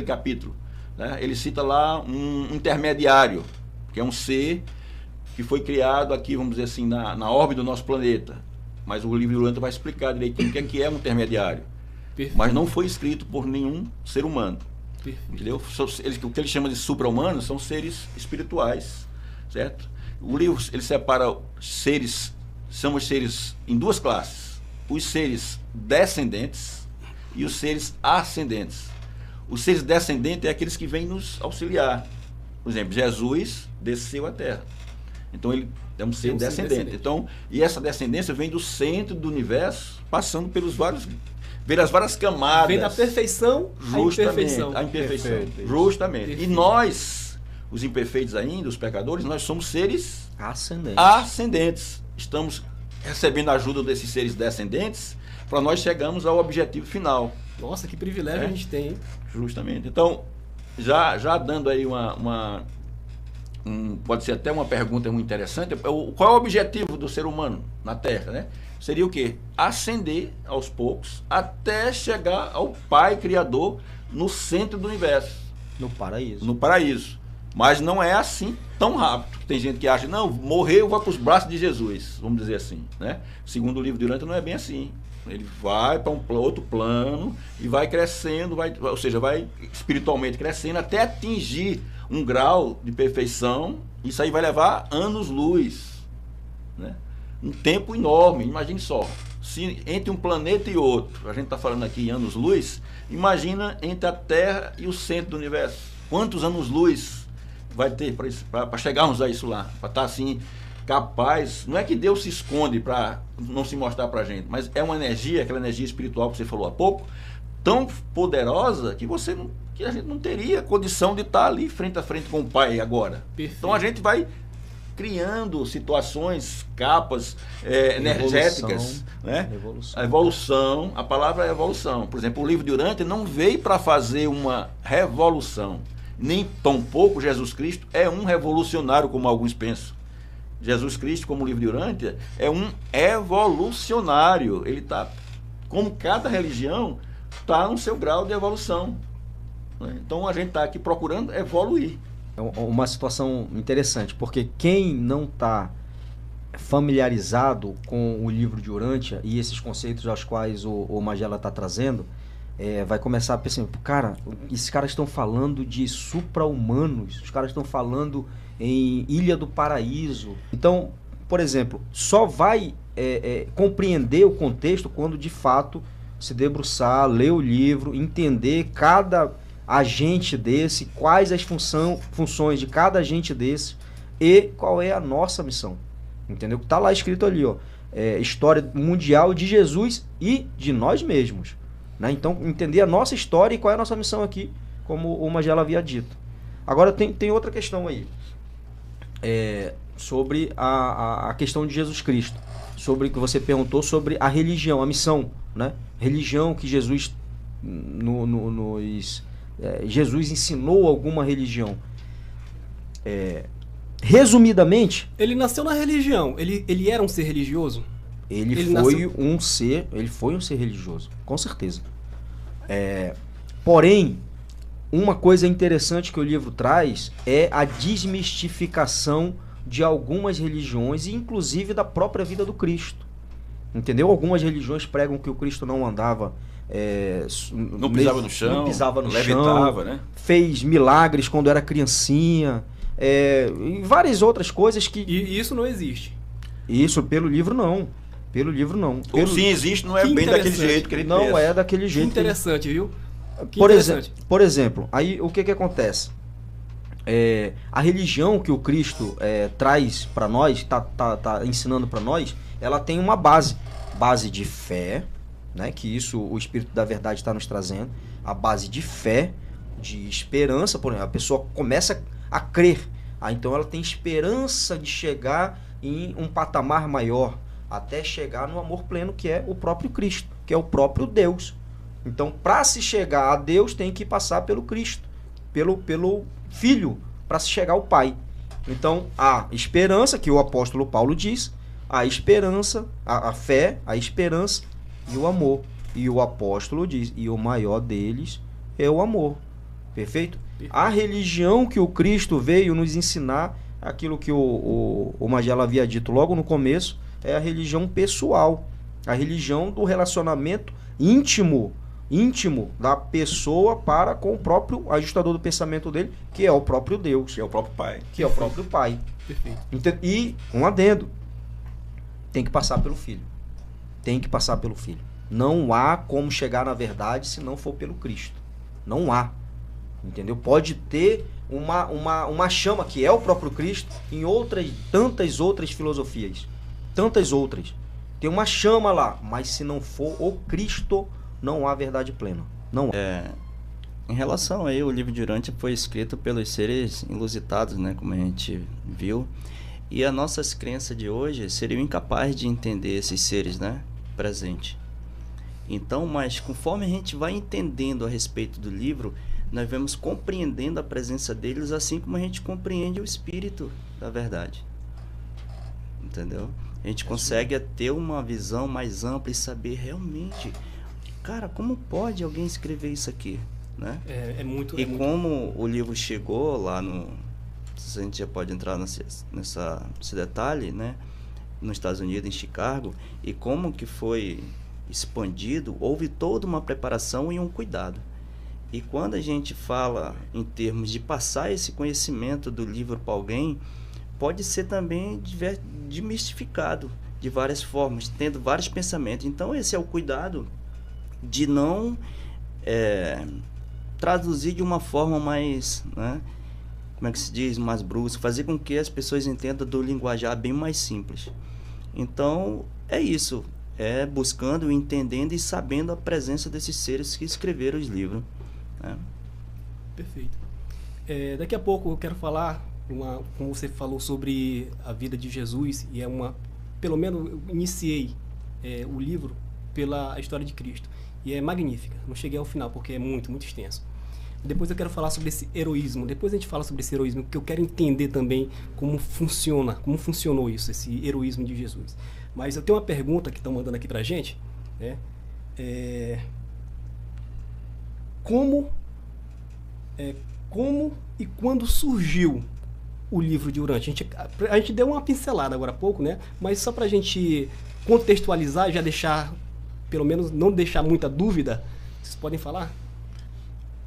capítulo. Né? Ele cita lá um intermediário, que é um ser que foi criado aqui, vamos dizer assim, na órbita do nosso planeta. Mas o livro de Urântia vai explicar direitinho o que é um intermediário. Perfeito. Mas não foi escrito por nenhum ser humano. Perfeito. Entendeu? O que ele chama de supra-humanos são seres espirituais, certo? O livro ele separa são os seres em duas classes: os seres descendentes e os seres ascendentes. Os seres descendentes é aqueles que vêm nos auxiliar. Por exemplo, Jesus desceu à Terra. Então ele é um ser descendente. Então, e essa descendência vem do centro do universo, passando pelas várias camadas. Vem da perfeição à imperfeição. Justamente. Perfeito. E nós, os imperfeitos ainda, os pecadores, nós somos seres ascendentes. Estamos recebendo a ajuda desses seres descendentes para nós chegarmos ao objetivo final. Nossa, que privilégio a gente tem, hein? Justamente. Então, já dando aí pode ser até uma pergunta muito interessante, qual é o objetivo do ser humano na Terra, né? Seria o quê? Ascender aos poucos até chegar ao Pai Criador no centro do universo. No paraíso. No paraíso. Mas não é assim tão rápido. Tem gente que acha, não, morreu, vai para os braços de Jesus, vamos dizer assim, né? Segundo o livro de Urântia, não é bem assim. Ele vai para outro plano e vai crescendo, ou seja, vai espiritualmente crescendo até atingir um grau de perfeição. Isso aí vai levar anos-luz, né? Um tempo enorme. Imagine só, se entre um planeta e outro, a gente está falando aqui em anos-luz, imagina entre a Terra e o centro do universo. Quantos anos-luz vai ter para chegarmos a isso lá, para estar assim capaz. Não é que Deus se esconde para não se mostrar para a gente, mas é uma energia, aquela energia espiritual que você falou há pouco, tão poderosa que a gente não teria condição de estar ali frente a frente com o Pai agora. Perfeito. Então a gente vai criando situações, capas energéticas, né? A evolução, a palavra é evolução. Por exemplo, o livro de Urântia não veio para fazer uma revolução, nem tampouco Jesus Cristo é um revolucionário, como alguns pensam. Jesus Cristo, como o livro de Urântia, é um evolucionário. Ele está, como cada religião, está no seu grau de evolução. Então a gente está aqui procurando evoluir. É uma situação interessante, porque quem não está familiarizado com o livro de Urântia e esses conceitos aos quais o Magela está trazendo, vai começar a pensar, cara, esses caras estão falando de supra-humanos, os caras estão falando em Ilha do Paraíso. Então, por exemplo, só vai compreender o contexto quando de fato se debruçar, ler o livro, entender cada agente desse, quais as funções de cada agente desse e qual é a nossa missão. Entendeu? Está lá escrito ali, ó, história mundial de Jesus e de nós mesmos. Né? Então, entender a nossa história e qual é a nossa missão aqui, como o Magela havia dito. Agora, tem outra questão aí, sobre a questão de Jesus Cristo, sobre o que você perguntou sobre a religião, a missão, né? Religião que Jesus Jesus ensinou alguma religião. Resumidamente, ele nasceu na religião. Ele era um ser religioso? Ele foi um ser religioso, com certeza. Porém, uma coisa interessante que o livro traz é a desmistificação de algumas religiões, e inclusive da própria vida do Cristo. Entendeu? Algumas religiões pregam que o Cristo não andava... não pisava no chão, levitava, né? Fez milagres quando era criancinha, e várias outras coisas que... E isso não existe? Isso, pelo livro não. Pelo livro não. Ou sim existe, não é bem daquele jeito que ele não pensa. É daquele jeito. Que interessante, viu? Que por exemplo, aí o que acontece? A religião que o Cristo traz para nós, tá ensinando para nós, ela tem uma base de fé, né? Que isso o Espírito da Verdade está nos trazendo, a base de fé, de esperança. Por exemplo, a pessoa começa a crer, então ela tem esperança de chegar em um patamar maior, até chegar no amor pleno, que é o próprio Cristo, que é o próprio Deus. Então, para se chegar a Deus, tem que passar pelo Cristo, pelo Filho, para se chegar ao Pai. Então, a esperança, que o apóstolo Paulo diz, a esperança, a fé, a esperança e o amor. E o apóstolo diz, e o maior deles é o amor. Perfeito? A religião que o Cristo veio nos ensinar, aquilo que o Magela havia dito logo no começo, é a religião pessoal, a religião do relacionamento íntimo da pessoa para com o próprio ajustador do pensamento dele, que é o próprio Deus. Que é o próprio Pai. Que é o próprio Pai. Perfeito. E, um adendo, tem que passar pelo Filho. Tem que passar pelo Filho. Não há como chegar na verdade se não for pelo Cristo. Não há. Entendeu? Pode ter uma chama, que é o próprio Cristo, em tantas outras filosofias. Tantas outras. Tem uma chama lá, mas se não for o Cristo, não há verdade plena. Não há. Em relação aí, o livro de Urântia foi escrito pelos seres ilusitados, né, como a gente viu, e as nossas crenças de hoje seriam incapazes de entender esses seres, né, presentes. Então, mas conforme a gente vai entendendo a respeito do livro, nós vamos compreendendo a presença deles, assim como a gente compreende o espírito da verdade. Entendeu? A gente consegue ter uma visão mais ampla e saber realmente, cara, como pode alguém escrever isso aqui, né? Como o livro chegou lá no... A gente já pode entrar nesse detalhe, né? Nos Estados Unidos, em Chicago, e como que foi expandido, houve toda uma preparação e um cuidado. E quando a gente fala em termos de passar esse conhecimento do livro para alguém, pode ser também demistificado de várias formas, tendo vários pensamentos. Então esse é o cuidado de não traduzir de uma forma mais, né, como é que se diz, mais brusco, fazer com que as pessoas entendam do linguajar bem mais simples. Então, é isso. É buscando, entendendo e sabendo a presença desses seres que escreveram os livros, né? Perfeito. Daqui a pouco eu quero falar, como você falou sobre a vida de Jesus, e pelo menos eu iniciei o livro pela história de Cristo. E é magnífica. Não cheguei ao final porque é muito, muito extenso. Depois eu quero falar sobre esse heroísmo. Depois a gente fala sobre esse heroísmo, porque eu quero entender também como funcionou isso, esse heroísmo de Jesus. Mas eu tenho uma pergunta que estão mandando aqui pra gente, né? Como e quando surgiu o livro de Urantia? A gente deu uma pincelada agora há pouco, né? Mas só pra gente contextualizar e já deixar, pelo menos não deixar muita dúvida, vocês podem falar?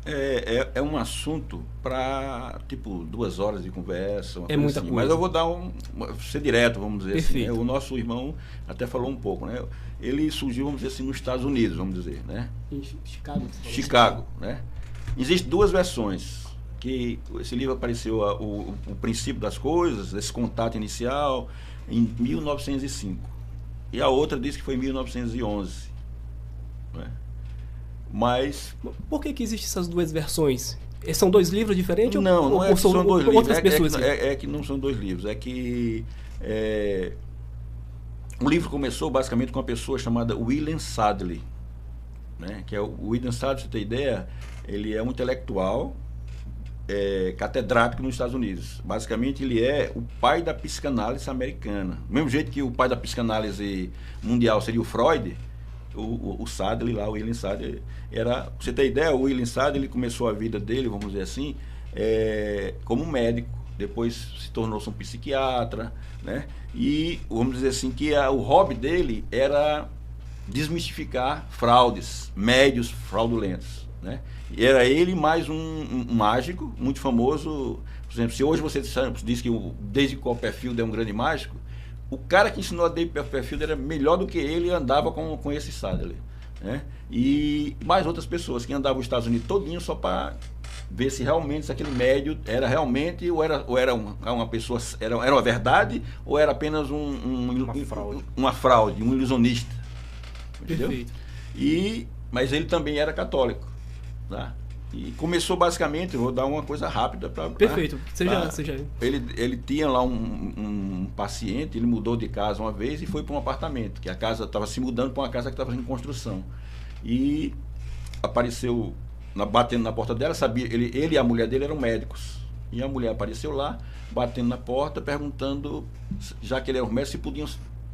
É um assunto para, 2 horas de conversa. É muita assim. coisa. Mas eu vou ser direto, vamos dizer Perfeito. assim. Né? O nosso irmão até falou um pouco, né? Ele surgiu, vamos dizer assim, nos Estados Unidos, vamos dizer, né? Em Chicago. Chicago, né? Existem 2 versões. Que esse livro apareceu, o princípio das coisas, esse contato inicial, em 1905. E a outra diz que foi em 1911. Né? Mas... Por que existem essas 2 versões? São 2 livros diferentes? Não é que são 2 livros. Outras pessoas? É que não são 2 livros. É que o livro começou basicamente com uma pessoa chamada William Sadley. Né? Que o William Sadley, pra você ter ideia, ele é um intelectual catedrático nos Estados Unidos. Basicamente, ele é o pai da psicanálise americana. Do mesmo jeito que o pai da psicanálise mundial seria o Freud, o Sadley lá, o William Sadley, pra você ter ideia, o William Sadley, ele começou a vida dele, vamos dizer assim, como médico, depois se tornou-se um psiquiatra, né? E vamos dizer assim que o hobby dele era desmistificar fraudes, médios fraudulentos, né? E era ele mais um mágico muito famoso. Por exemplo, se hoje você diz que o David Copperfield é um grande mágico, o cara que ensinou a David Copperfield era melhor do que ele e andava com esse Sadley, né? E mais outras pessoas que andavam os Estados Unidos todinho só para ver se realmente se aquele médio era realmente ou era uma pessoa, era uma verdade ou era apenas uma fraude, um ilusionista. Entendeu? Perfeito. Mas ele também era católico. Tá? E começou basicamente, vou dar uma coisa rápida para... Perfeito, seja. Ele tinha lá um paciente, ele mudou de casa uma vez e foi para um apartamento, que a casa estava se mudando para uma casa que estava em construção. E apareceu, batendo na porta dela, sabia, ele e a mulher dele eram médicos. E a mulher apareceu lá, batendo na porta, perguntando, já que ele era um médico, se podiam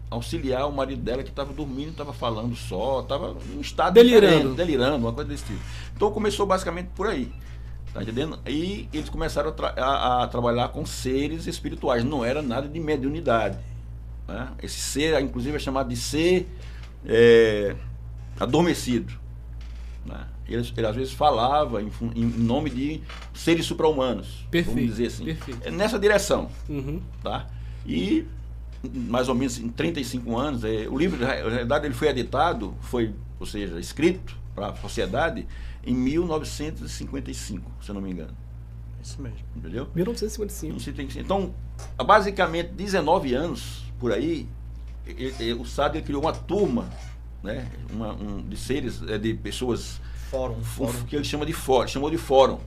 auxiliar o marido dela que estava dormindo, estava falando só, estava em estado delirando, uma coisa desse tipo. Então começou basicamente por aí, tá entendendo? E eles começaram a trabalhar com seres espirituais, não era nada de mediunidade, né? Esse ser, inclusive, é chamado de ser adormecido, né? Ele às vezes falava em nome de seres supra-humanos, vamos dizer assim. Perfeito. Nessa direção, Uhum. tá? E mais ou menos em 35 anos, o livro, na realidade, ele foi editado, ou seja, escrito para a sociedade em 1955, se eu não me engano. Isso mesmo. Entendeu? 1955. Então, há basicamente 19 anos, por aí, o Sadley criou uma turma, né, de seres, de pessoas, Fórum. que ele chamou de fórum,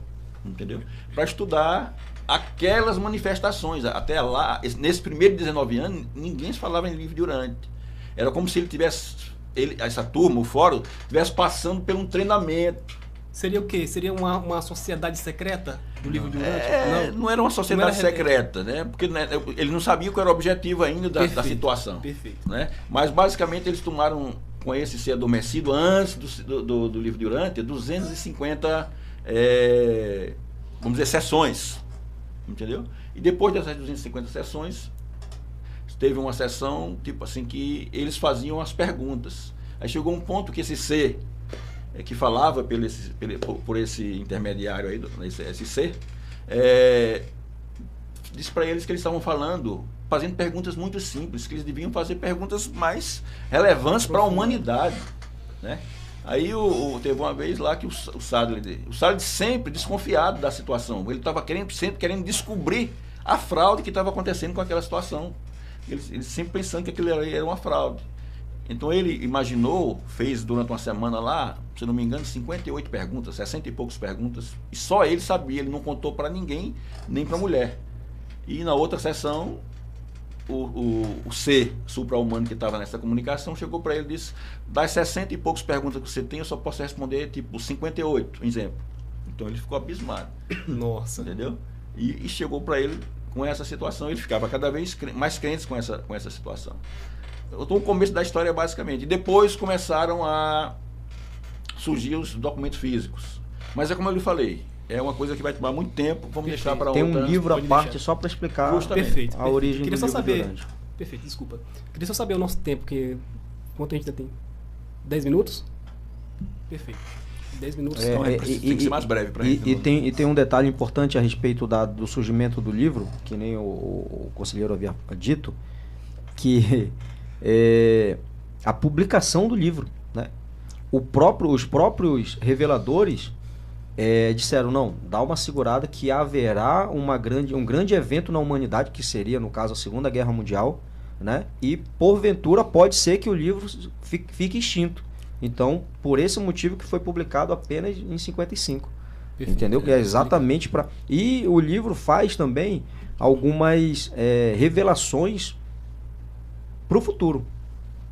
entendeu? Para estudar aquelas manifestações. Até lá, nesse primeiro 19 anos, ninguém se falava em livro de Urantia. Era como se ele tivesse, essa turma, o fórum, estivesse passando por um treinamento. Seria o quê? Seria uma sociedade secreta do livro de Urantia? Não era uma sociedade secreta, né? Porque ele não sabia qual era o objetivo ainda da situação. Perfeito. Né? Mas basicamente eles tomaram, com esse ser adormecido, antes do livro de Urantia, 250 vamos dizer, sessões. Entendeu? E depois dessas 250 sessões, teve uma sessão, tipo assim, que eles faziam as perguntas. Aí chegou um ponto que esse ser, que falava por esse intermediário aí, esse ser, disse para eles que eles estavam fazendo perguntas muito simples, que eles deviam fazer perguntas mais relevantes para a humanidade, né? Aí teve uma vez lá que o Sadler sempre desconfiado da situação. Ele estava sempre querendo descobrir a fraude que estava acontecendo com aquela situação. Ele sempre pensando que aquilo era uma fraude. Então ele fez durante uma semana lá, se não me engano, 58 perguntas, 60 e poucas perguntas, e só ele sabia, ele não contou para ninguém, nem para a mulher. E na outra sessão, o ser supra-humano que estava nessa comunicação chegou para ele e disse: das 60 e poucas perguntas que você tem, eu só posso responder tipo 58, exemplo. Então ele ficou abismado. Nossa. Entendeu? E chegou para ele com essa situação, ele ficava cada vez mais crente com essa situação. Eu estou no começo da história, basicamente. E depois começaram a surgir os documentos físicos. Mas é como eu lhe falei, é uma coisa que vai tomar muito tempo. Vamos deixar para outra. Tem um livro à parte só para explicar a origem Queria do só livro saber. Durante. Perfeito, desculpa. Queria só saber o nosso tempo, quanto a gente ainda tem? 10 minutos? Perfeito. 10 minutos. Então tem que ser mais breve para a gente. E tem um detalhe importante a respeito do surgimento do livro, que nem o conselheiro havia dito, que a publicação do livro, né? Os próprios reveladores disseram: não, dá uma segurada que haverá um grande evento na humanidade, que seria, no caso, a Segunda Guerra Mundial, né? E porventura pode ser que o livro fique extinto. Então, por esse motivo que foi publicado apenas em 55. Perfeito. Entendeu? Que é exatamente para... E o livro faz também algumas revelações para o futuro,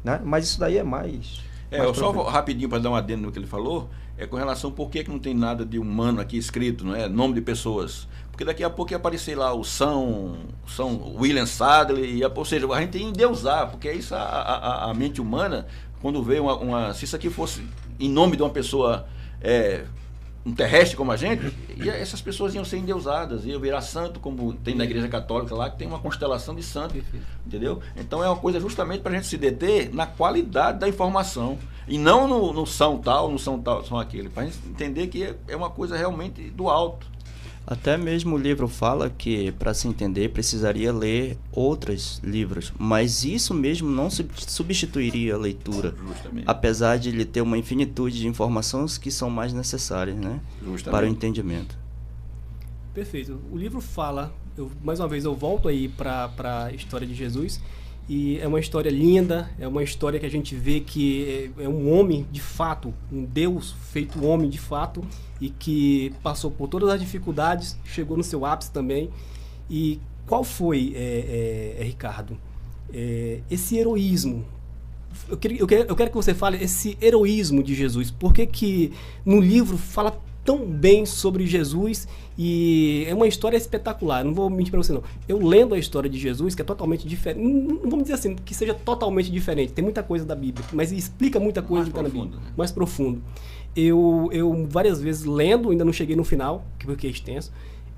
né? Mas isso daí é mais... eu só rapidinho para dar um adendo no que ele falou, com relação a por que não tem nada de humano aqui escrito, não é? Nome de pessoas. Porque daqui a pouco ia aparecer lá o São William Sadler, ou seja, a gente tem que endeusar, porque é isso a mente humana, quando vê se isso aqui fosse em nome de uma pessoa um terrestre como a gente, essas pessoas iam ser endeusadas, iam virar santo, como tem na Igreja Católica lá, que tem uma constelação de santo, entendeu? Então é uma coisa justamente para a gente se deter na qualidade da informação, e não no são tal, são aquele, para a gente entender que é uma coisa realmente do alto. Até mesmo o livro fala que, para se entender, precisaria ler outros livros, mas isso mesmo não substituiria a leitura, justamente. Apesar de ele ter uma infinitude de informações que são mais necessárias, né, para o entendimento. Perfeito. O livro fala, mais uma vez eu volto aí para a história de Jesus, e é uma história linda, é uma história que a gente vê que é um homem de fato, um Deus feito homem de fato, e que passou por todas as dificuldades, chegou no seu ápice também. E qual foi, Ricardo, esse heroísmo? Eu quero que você fale esse heroísmo de Jesus. Por que no livro fala tão bem sobre Jesus, e é uma história espetacular? Não vou mentir para você não. Eu lendo a história de Jesus, que é totalmente diferente, não vamos dizer assim que seja totalmente diferente, tem muita coisa da Bíblia, mas explica muita coisa que está na Bíblia, né? Mais profundo. Eu várias vezes lendo, ainda não cheguei no final, porque é extenso,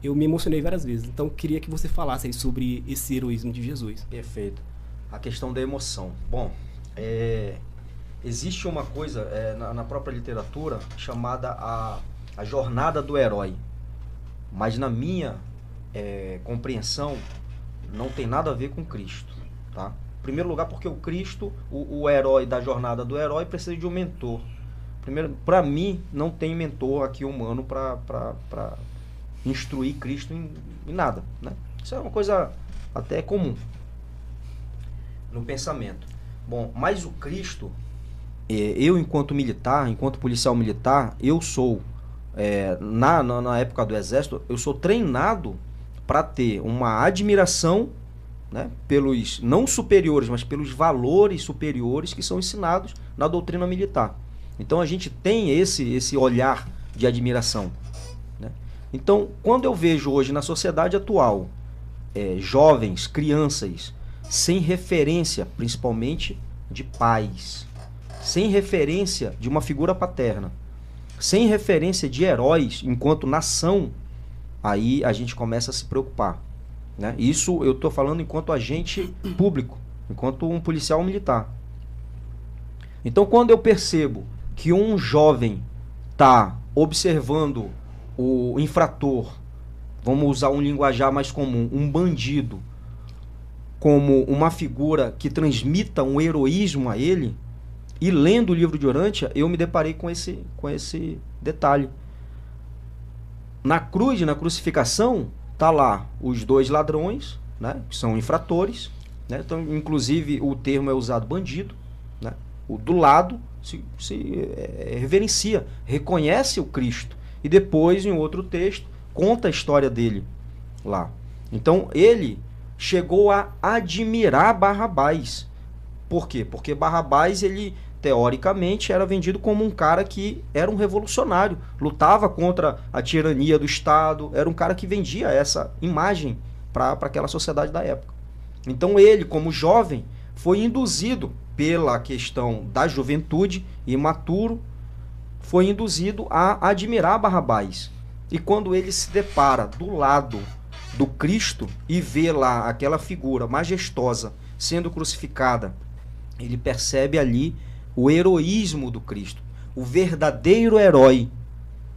eu me emocionei várias vezes. Então queria que você falasse aí sobre esse heroísmo de Jesus. Perfeito. A questão da emoção. Bom, existe uma coisa na própria literatura chamada a jornada do herói. Mas na minha compreensão, não tem nada a ver com Cristo, tá? Em primeiro lugar, porque o Cristo, o herói da jornada do herói, precisa de um mentor. Primeiro, para mim, não tem mentor aqui humano para instruir Cristo em nada, né? Isso é uma coisa até comum no pensamento. Bom, mas o Cristo, eu enquanto militar, enquanto policial militar, eu sou, na época do Exército, eu sou treinado para ter uma admiração, né, pelos, não superiores, mas pelos valores superiores que são ensinados na doutrina militar. Então a gente tem esse olhar de admiração, né? Então, quando eu vejo hoje na sociedade atual jovens, crianças, sem referência, principalmente de pais, sem referência de uma figura paterna, sem referência de heróis enquanto nação, aí a gente começa a se preocupar, né? Isso eu estou falando enquanto agente público, enquanto um policial militar. Então, quando eu percebo que um jovem está observando o infrator, vamos usar um linguajar mais comum, um bandido, como uma figura que transmita um heroísmo a ele, E lendo o livro de Urântia, eu me deparei com esse detalhe. Na cruz, na crucificação, tá lá os 2 ladrões, né, que são infratores, né, então, inclusive o termo é usado bandido, né, o do lado se reverencia, reconhece o Cristo. E depois, em outro texto, conta a história dele lá. Então, ele chegou a admirar Barrabás. Por quê? Porque Barrabás, ele, teoricamente, era vendido como um cara que era um revolucionário, lutava contra a tirania do Estado, era um cara que vendia essa imagem para aquela sociedade da época. Então, ele, como jovem, foi induzido pela questão da juventude, imaturo, foi induzido a admirar Barrabás. E quando ele se depara do lado do Cristo e vê lá aquela figura majestosa sendo crucificada, ele percebe ali o heroísmo do Cristo, o verdadeiro herói,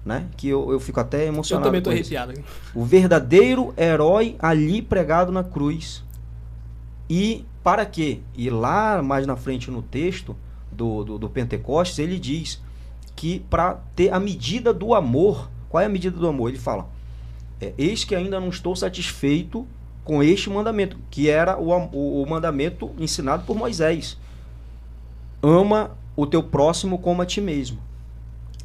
né? Que eu fico até emocionado. Eu também estou arrepiado. O verdadeiro herói ali pregado na cruz. E para quê? E lá mais na frente no texto do Pentecostes, ele diz que para ter a medida do amor. Qual é a medida do amor? Ele fala: eis que ainda não estou satisfeito com este mandamento, que era o mandamento ensinado por Moisés. Ama o teu próximo como a ti mesmo.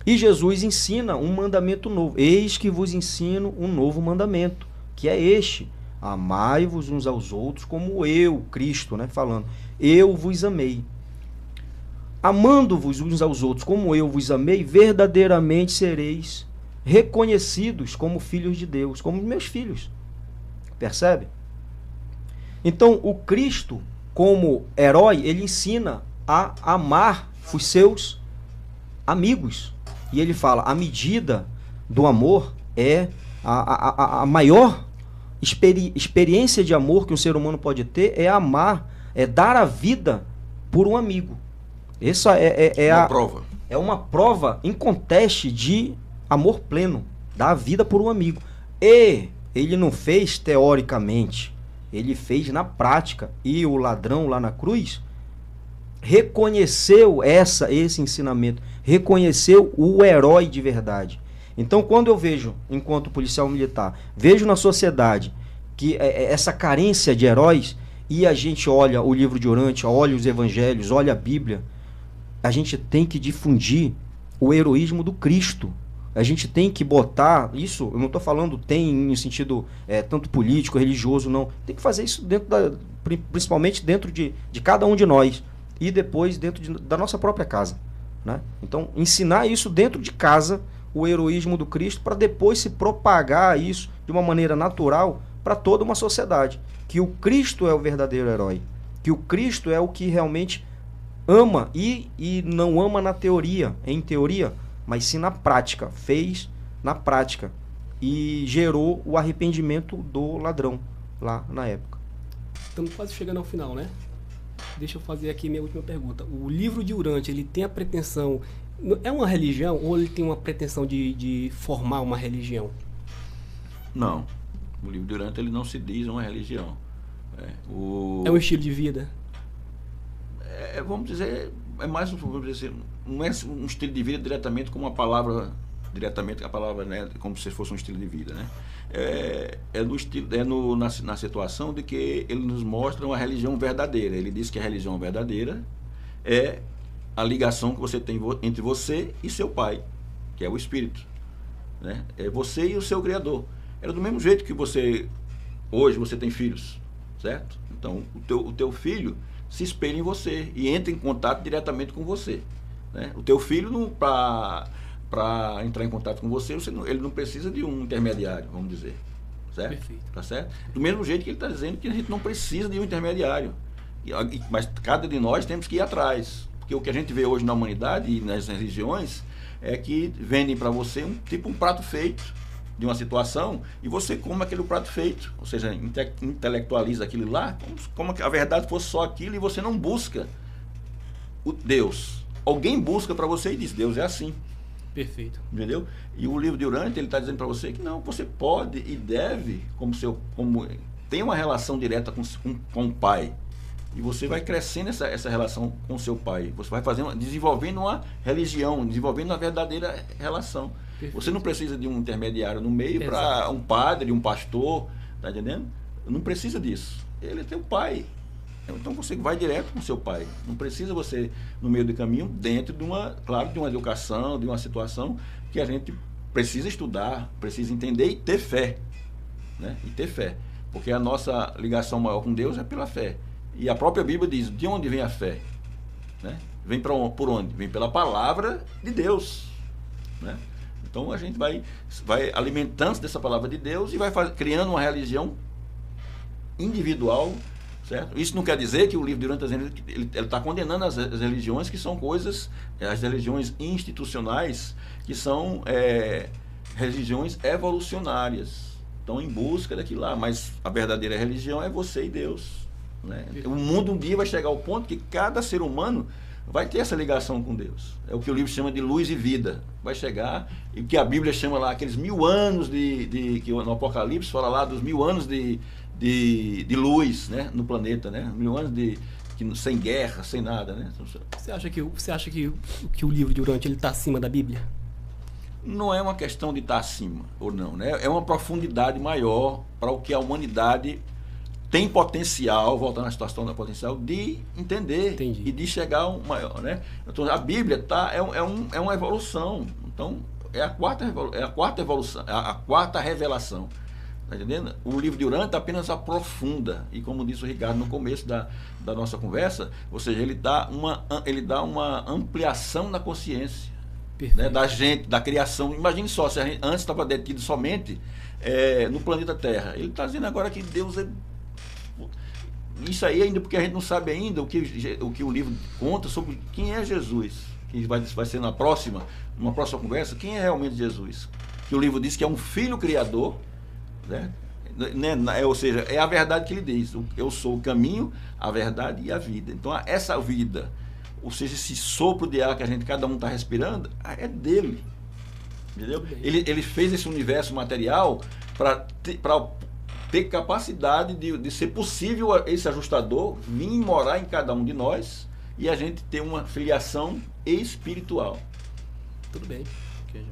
E Jesus ensina um mandamento novo. Eis que vos ensino um novo mandamento, que é este: amai-vos uns aos outros como eu, Cristo, né, falando, eu vos amei. Amando-vos uns aos outros como eu vos amei, verdadeiramente sereis reconhecidos como filhos de Deus, como meus filhos. Percebe? Então, o Cristo, como herói, ele ensina a amar os seus amigos. E ele fala, a medida do amor é a maior experiência de amor que um ser humano pode ter, é amar, é dar a vida por um amigo. Essa uma prova. É uma prova inconteste de amor pleno, dar a vida por um amigo. E ele não fez teoricamente, ele fez na prática. E o ladrão lá na cruz reconheceu esse ensinamento, reconheceu o herói de verdade. Então, quando eu vejo, enquanto policial militar, vejo na sociedade que essa carência de heróis, e a gente olha o livro de Urântia, olha os evangelhos, olha a Bíblia, a gente tem que difundir o heroísmo do Cristo. A gente tem que botar isso, eu não estou falando tem no sentido tanto político, religioso, não. Tem que fazer isso principalmente dentro de cada um de nós e depois dentro da nossa própria casa, né? Então, ensinar isso dentro de casa, o heroísmo do Cristo, para depois se propagar isso de uma maneira natural para toda uma sociedade. Que o Cristo é o verdadeiro herói, que o Cristo é o que realmente ama e não ama na teoria, em teoria, mas sim na prática, fez na prática e gerou o arrependimento do ladrão lá na época. Estamos quase chegando ao final, né? Deixa eu fazer aqui minha última pergunta. O livro de Urântia, ele tem a pretensão, é uma religião ou ele tem uma pretensão de formar uma religião? Não. O livro de Urântia, ele não se diz uma religião. É um estilo de vida? Vamos dizer, é mais vamos dizer, não é um estilo de vida diretamente como a palavra, né, como se fosse um estilo de vida, né? Na situação de que ele nos mostra uma religião verdadeira. Ele diz que a religião verdadeira é a ligação que você tem entre você e seu pai, que é o Espírito, né? É você e o seu Criador. Era do mesmo jeito que hoje você tem filhos, certo? Então, o teu filho se espelha em você e entra em contato diretamente com você, né? O teu filho, para entrar em contato com você, ele não precisa de um intermediário, vamos dizer, certo? Perfeito. Tá certo? Do mesmo jeito que ele está dizendo que a gente não precisa de um intermediário, mas cada de nós temos que ir atrás, porque o que a gente vê hoje na humanidade e nas religiões é que vendem para você um prato feito de uma situação e você come aquele prato feito, ou seja, intelectualiza aquilo lá como a verdade fosse só aquilo e você não busca o Deus. Alguém busca para você e diz, Deus é assim. Perfeito. Entendeu? E o livro de Urântia, ele está dizendo para você que não, você pode e deve, como tem uma relação direta com o pai, E você vai crescendo essa relação com seu pai. Você vai desenvolvendo uma religião, desenvolvendo uma verdadeira relação. Perfeito. Você não precisa de um intermediário no meio para um padre, um pastor, tá entendendo? Não precisa disso. Ele é teu pai. Então você vai direto com seu pai. Não precisa você, no meio do caminho, dentro de uma educação, de uma situação que a gente precisa estudar, precisa entender e ter fé. Né? E ter fé. Porque a nossa ligação maior com Deus é pela fé. E a própria Bíblia diz, de onde vem a fé? Né? Vem por onde? Vem pela palavra de Deus. Né? Então a gente vai alimentando dessa palavra de Deus e vai criando uma religião individual, certo? Isso não quer dizer que o livro Durante as Gerações, ele está condenando as religiões que são coisas, as religiões institucionais, que são religiões evolucionárias. Estão em busca daquilo lá, mas a verdadeira religião é você e Deus. Né? O mundo um dia vai chegar ao ponto que cada ser humano vai ter essa ligação com Deus. É o que o livro chama de luz e vida. Vai chegar, e que a Bíblia chama lá, aqueles 1000 anos que no Apocalipse fala lá dos 1000 anos de luz, né, no planeta, né? 1000 anos sem guerra, sem nada, né? Você acha que o livro de Urântia está acima da Bíblia? Não é uma questão de estar acima ou não, né? É uma profundidade maior para o que a humanidade tem potencial, voltando à situação da potencial, de entender. Entendi. E de chegar a um maior, né? Então, a Bíblia é uma evolução. Então, é a quarta evolução, a quarta revelação. Tá entendendo? O livro de Urântia apenas aprofunda. E como disse o Ricardo no começo da nossa conversa, ou seja, ele dá uma ampliação na consciência, né, da gente, da criação. Imagine só, se a gente antes estava detido somente no planeta Terra. Ele está dizendo agora que Deus é... Isso aí ainda porque a gente não sabe ainda o que o livro conta sobre quem é Jesus. Que vai ser numa próxima conversa, quem é realmente Jesus. Que o livro diz que é um filho criador, né? Ou seja, é a verdade que ele diz. Eu sou o caminho, a verdade e a vida. Então essa vida, ou seja, esse sopro de ar que cada um está respirando, é dele. Entendeu? Ele fez esse universo material para ter capacidade de ser possível esse ajustador vir morar em cada um de nós e a gente ter uma filiação espiritual. Tudo bem. Okay.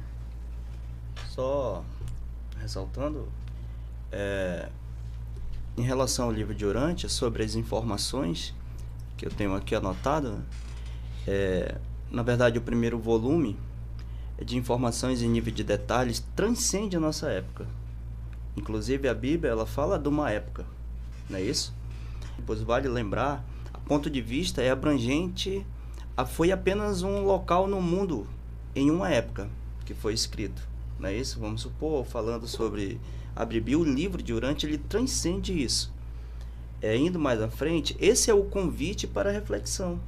Só ressaltando, em relação ao livro de Urântia, sobre as informações que eu tenho aqui anotado, na verdade o primeiro volume de informações em nível de detalhes transcende a nossa época. Inclusive a Bíblia, ela fala de uma época, não é isso? Pois vale lembrar, a ponto de vista é abrangente, foi apenas um local no mundo, em uma época, que foi escrito, não é isso? Vamos supor, falando sobre a Bíblia, o livro de Urântia, ele transcende isso. Indo mais à frente, esse é o convite para a reflexão.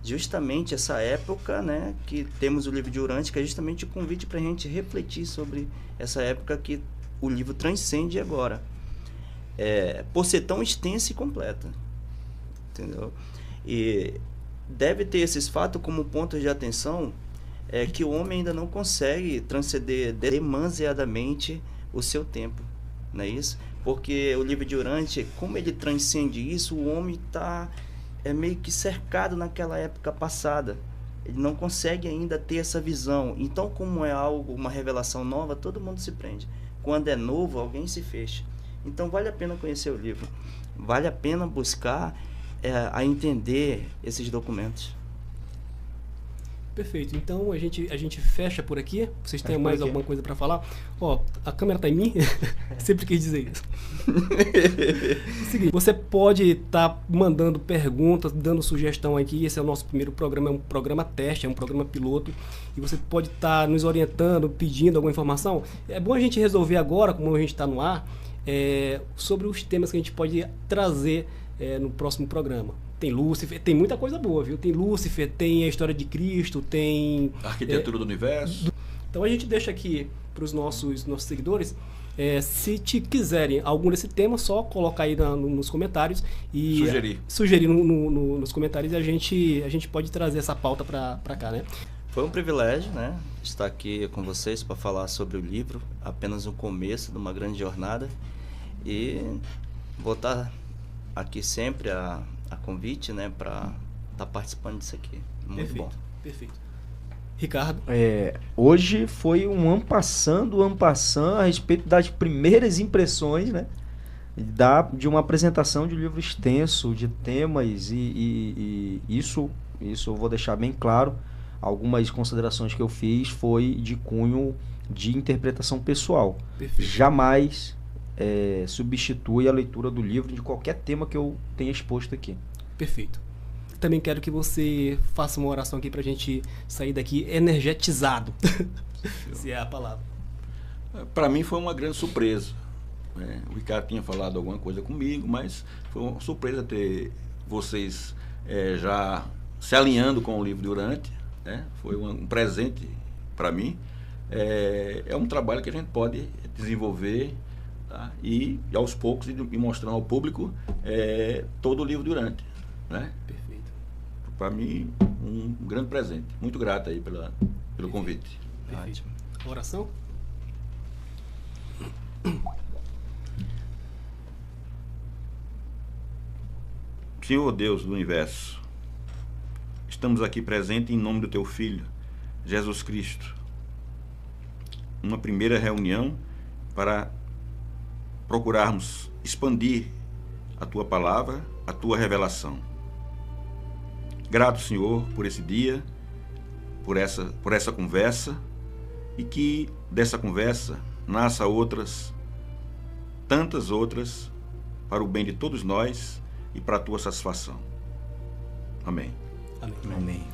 Justamente essa época, né, que temos o livro de Urântia, que é justamente o convite para a gente refletir sobre essa época que o livro transcende agora, por ser tão extensa e completa, entendeu? E deve ter esses fatos como pontos de atenção, que o homem ainda não consegue transcender demasiadamente o seu tempo, não é isso? Porque o livro de Urântia, como ele transcende isso, o homem está meio que cercado naquela época passada. Ele não consegue ainda ter essa visão. Então, como é algo, uma revelação nova, todo mundo se prende. Quando é novo, alguém se fecha. Então, vale a pena conhecer o livro. Vale a pena buscar a entender esses documentos. Perfeito. Então, a gente fecha por aqui. Vocês têm mais alguma coisa para falar? Ó, a câmera está em mim. Sempre quis dizer isso. Seguinte, você pode estar mandando perguntas, dando sugestão aqui. Esse é o nosso primeiro programa, é um programa teste, é um programa piloto. E você pode estar nos orientando, pedindo alguma informação. É bom a gente resolver agora, como a gente está no ar, sobre os temas que a gente pode trazer no próximo programa. Tem Lúcifer, tem muita coisa boa, viu? Tem Lúcifer, tem a história de Cristo, tem... A arquitetura do universo. Então a gente deixa aqui para os nossos seguidores, se quiserem algum desse tema, só colocar aí nos comentários e sugerir nos comentários, e a gente pode trazer essa pauta para cá, né? Foi um privilégio, né, estar aqui com vocês para falar sobre o livro, apenas o começo de uma grande jornada, e vou estar aqui sempre à a convite, né, para estar participando disso aqui. Muito bom. Perfeito. Ricardo? Hoje foi um ampassando a respeito das primeiras impressões, né? De uma apresentação de um livro extenso, de temas, e isso eu vou deixar bem claro. Algumas considerações que eu fiz foi de cunho de interpretação pessoal. Perfeito. Jamais substitui a leitura do livro de qualquer tema que eu tenha exposto aqui. Perfeito. Também quero que você faça uma oração aqui pra gente sair daqui energetizado. Se é a palavra. Para mim foi uma grande surpresa. Né? O Ricardo tinha falado alguma coisa comigo, mas foi uma surpresa ter vocês já se alinhando com o livro Durante. Né? Foi um presente para mim. É um trabalho que a gente pode desenvolver, tá? E aos poucos ir mostrando ao público todo o livro Durante. Né? Perfeito. Para mim, um grande presente. Muito grato aí pelo convite. Perfeito. Oração? Senhor Deus do Universo, estamos aqui presentes em nome do Teu Filho, Jesus Cristo. Uma primeira reunião para procurarmos expandir a Tua Palavra, a Tua revelação. Grato, Senhor, por esse dia, por essa conversa, e que dessa conversa nasça tantas outras, para o bem de todos nós e para a Tua satisfação. Amém. Amém. Amém.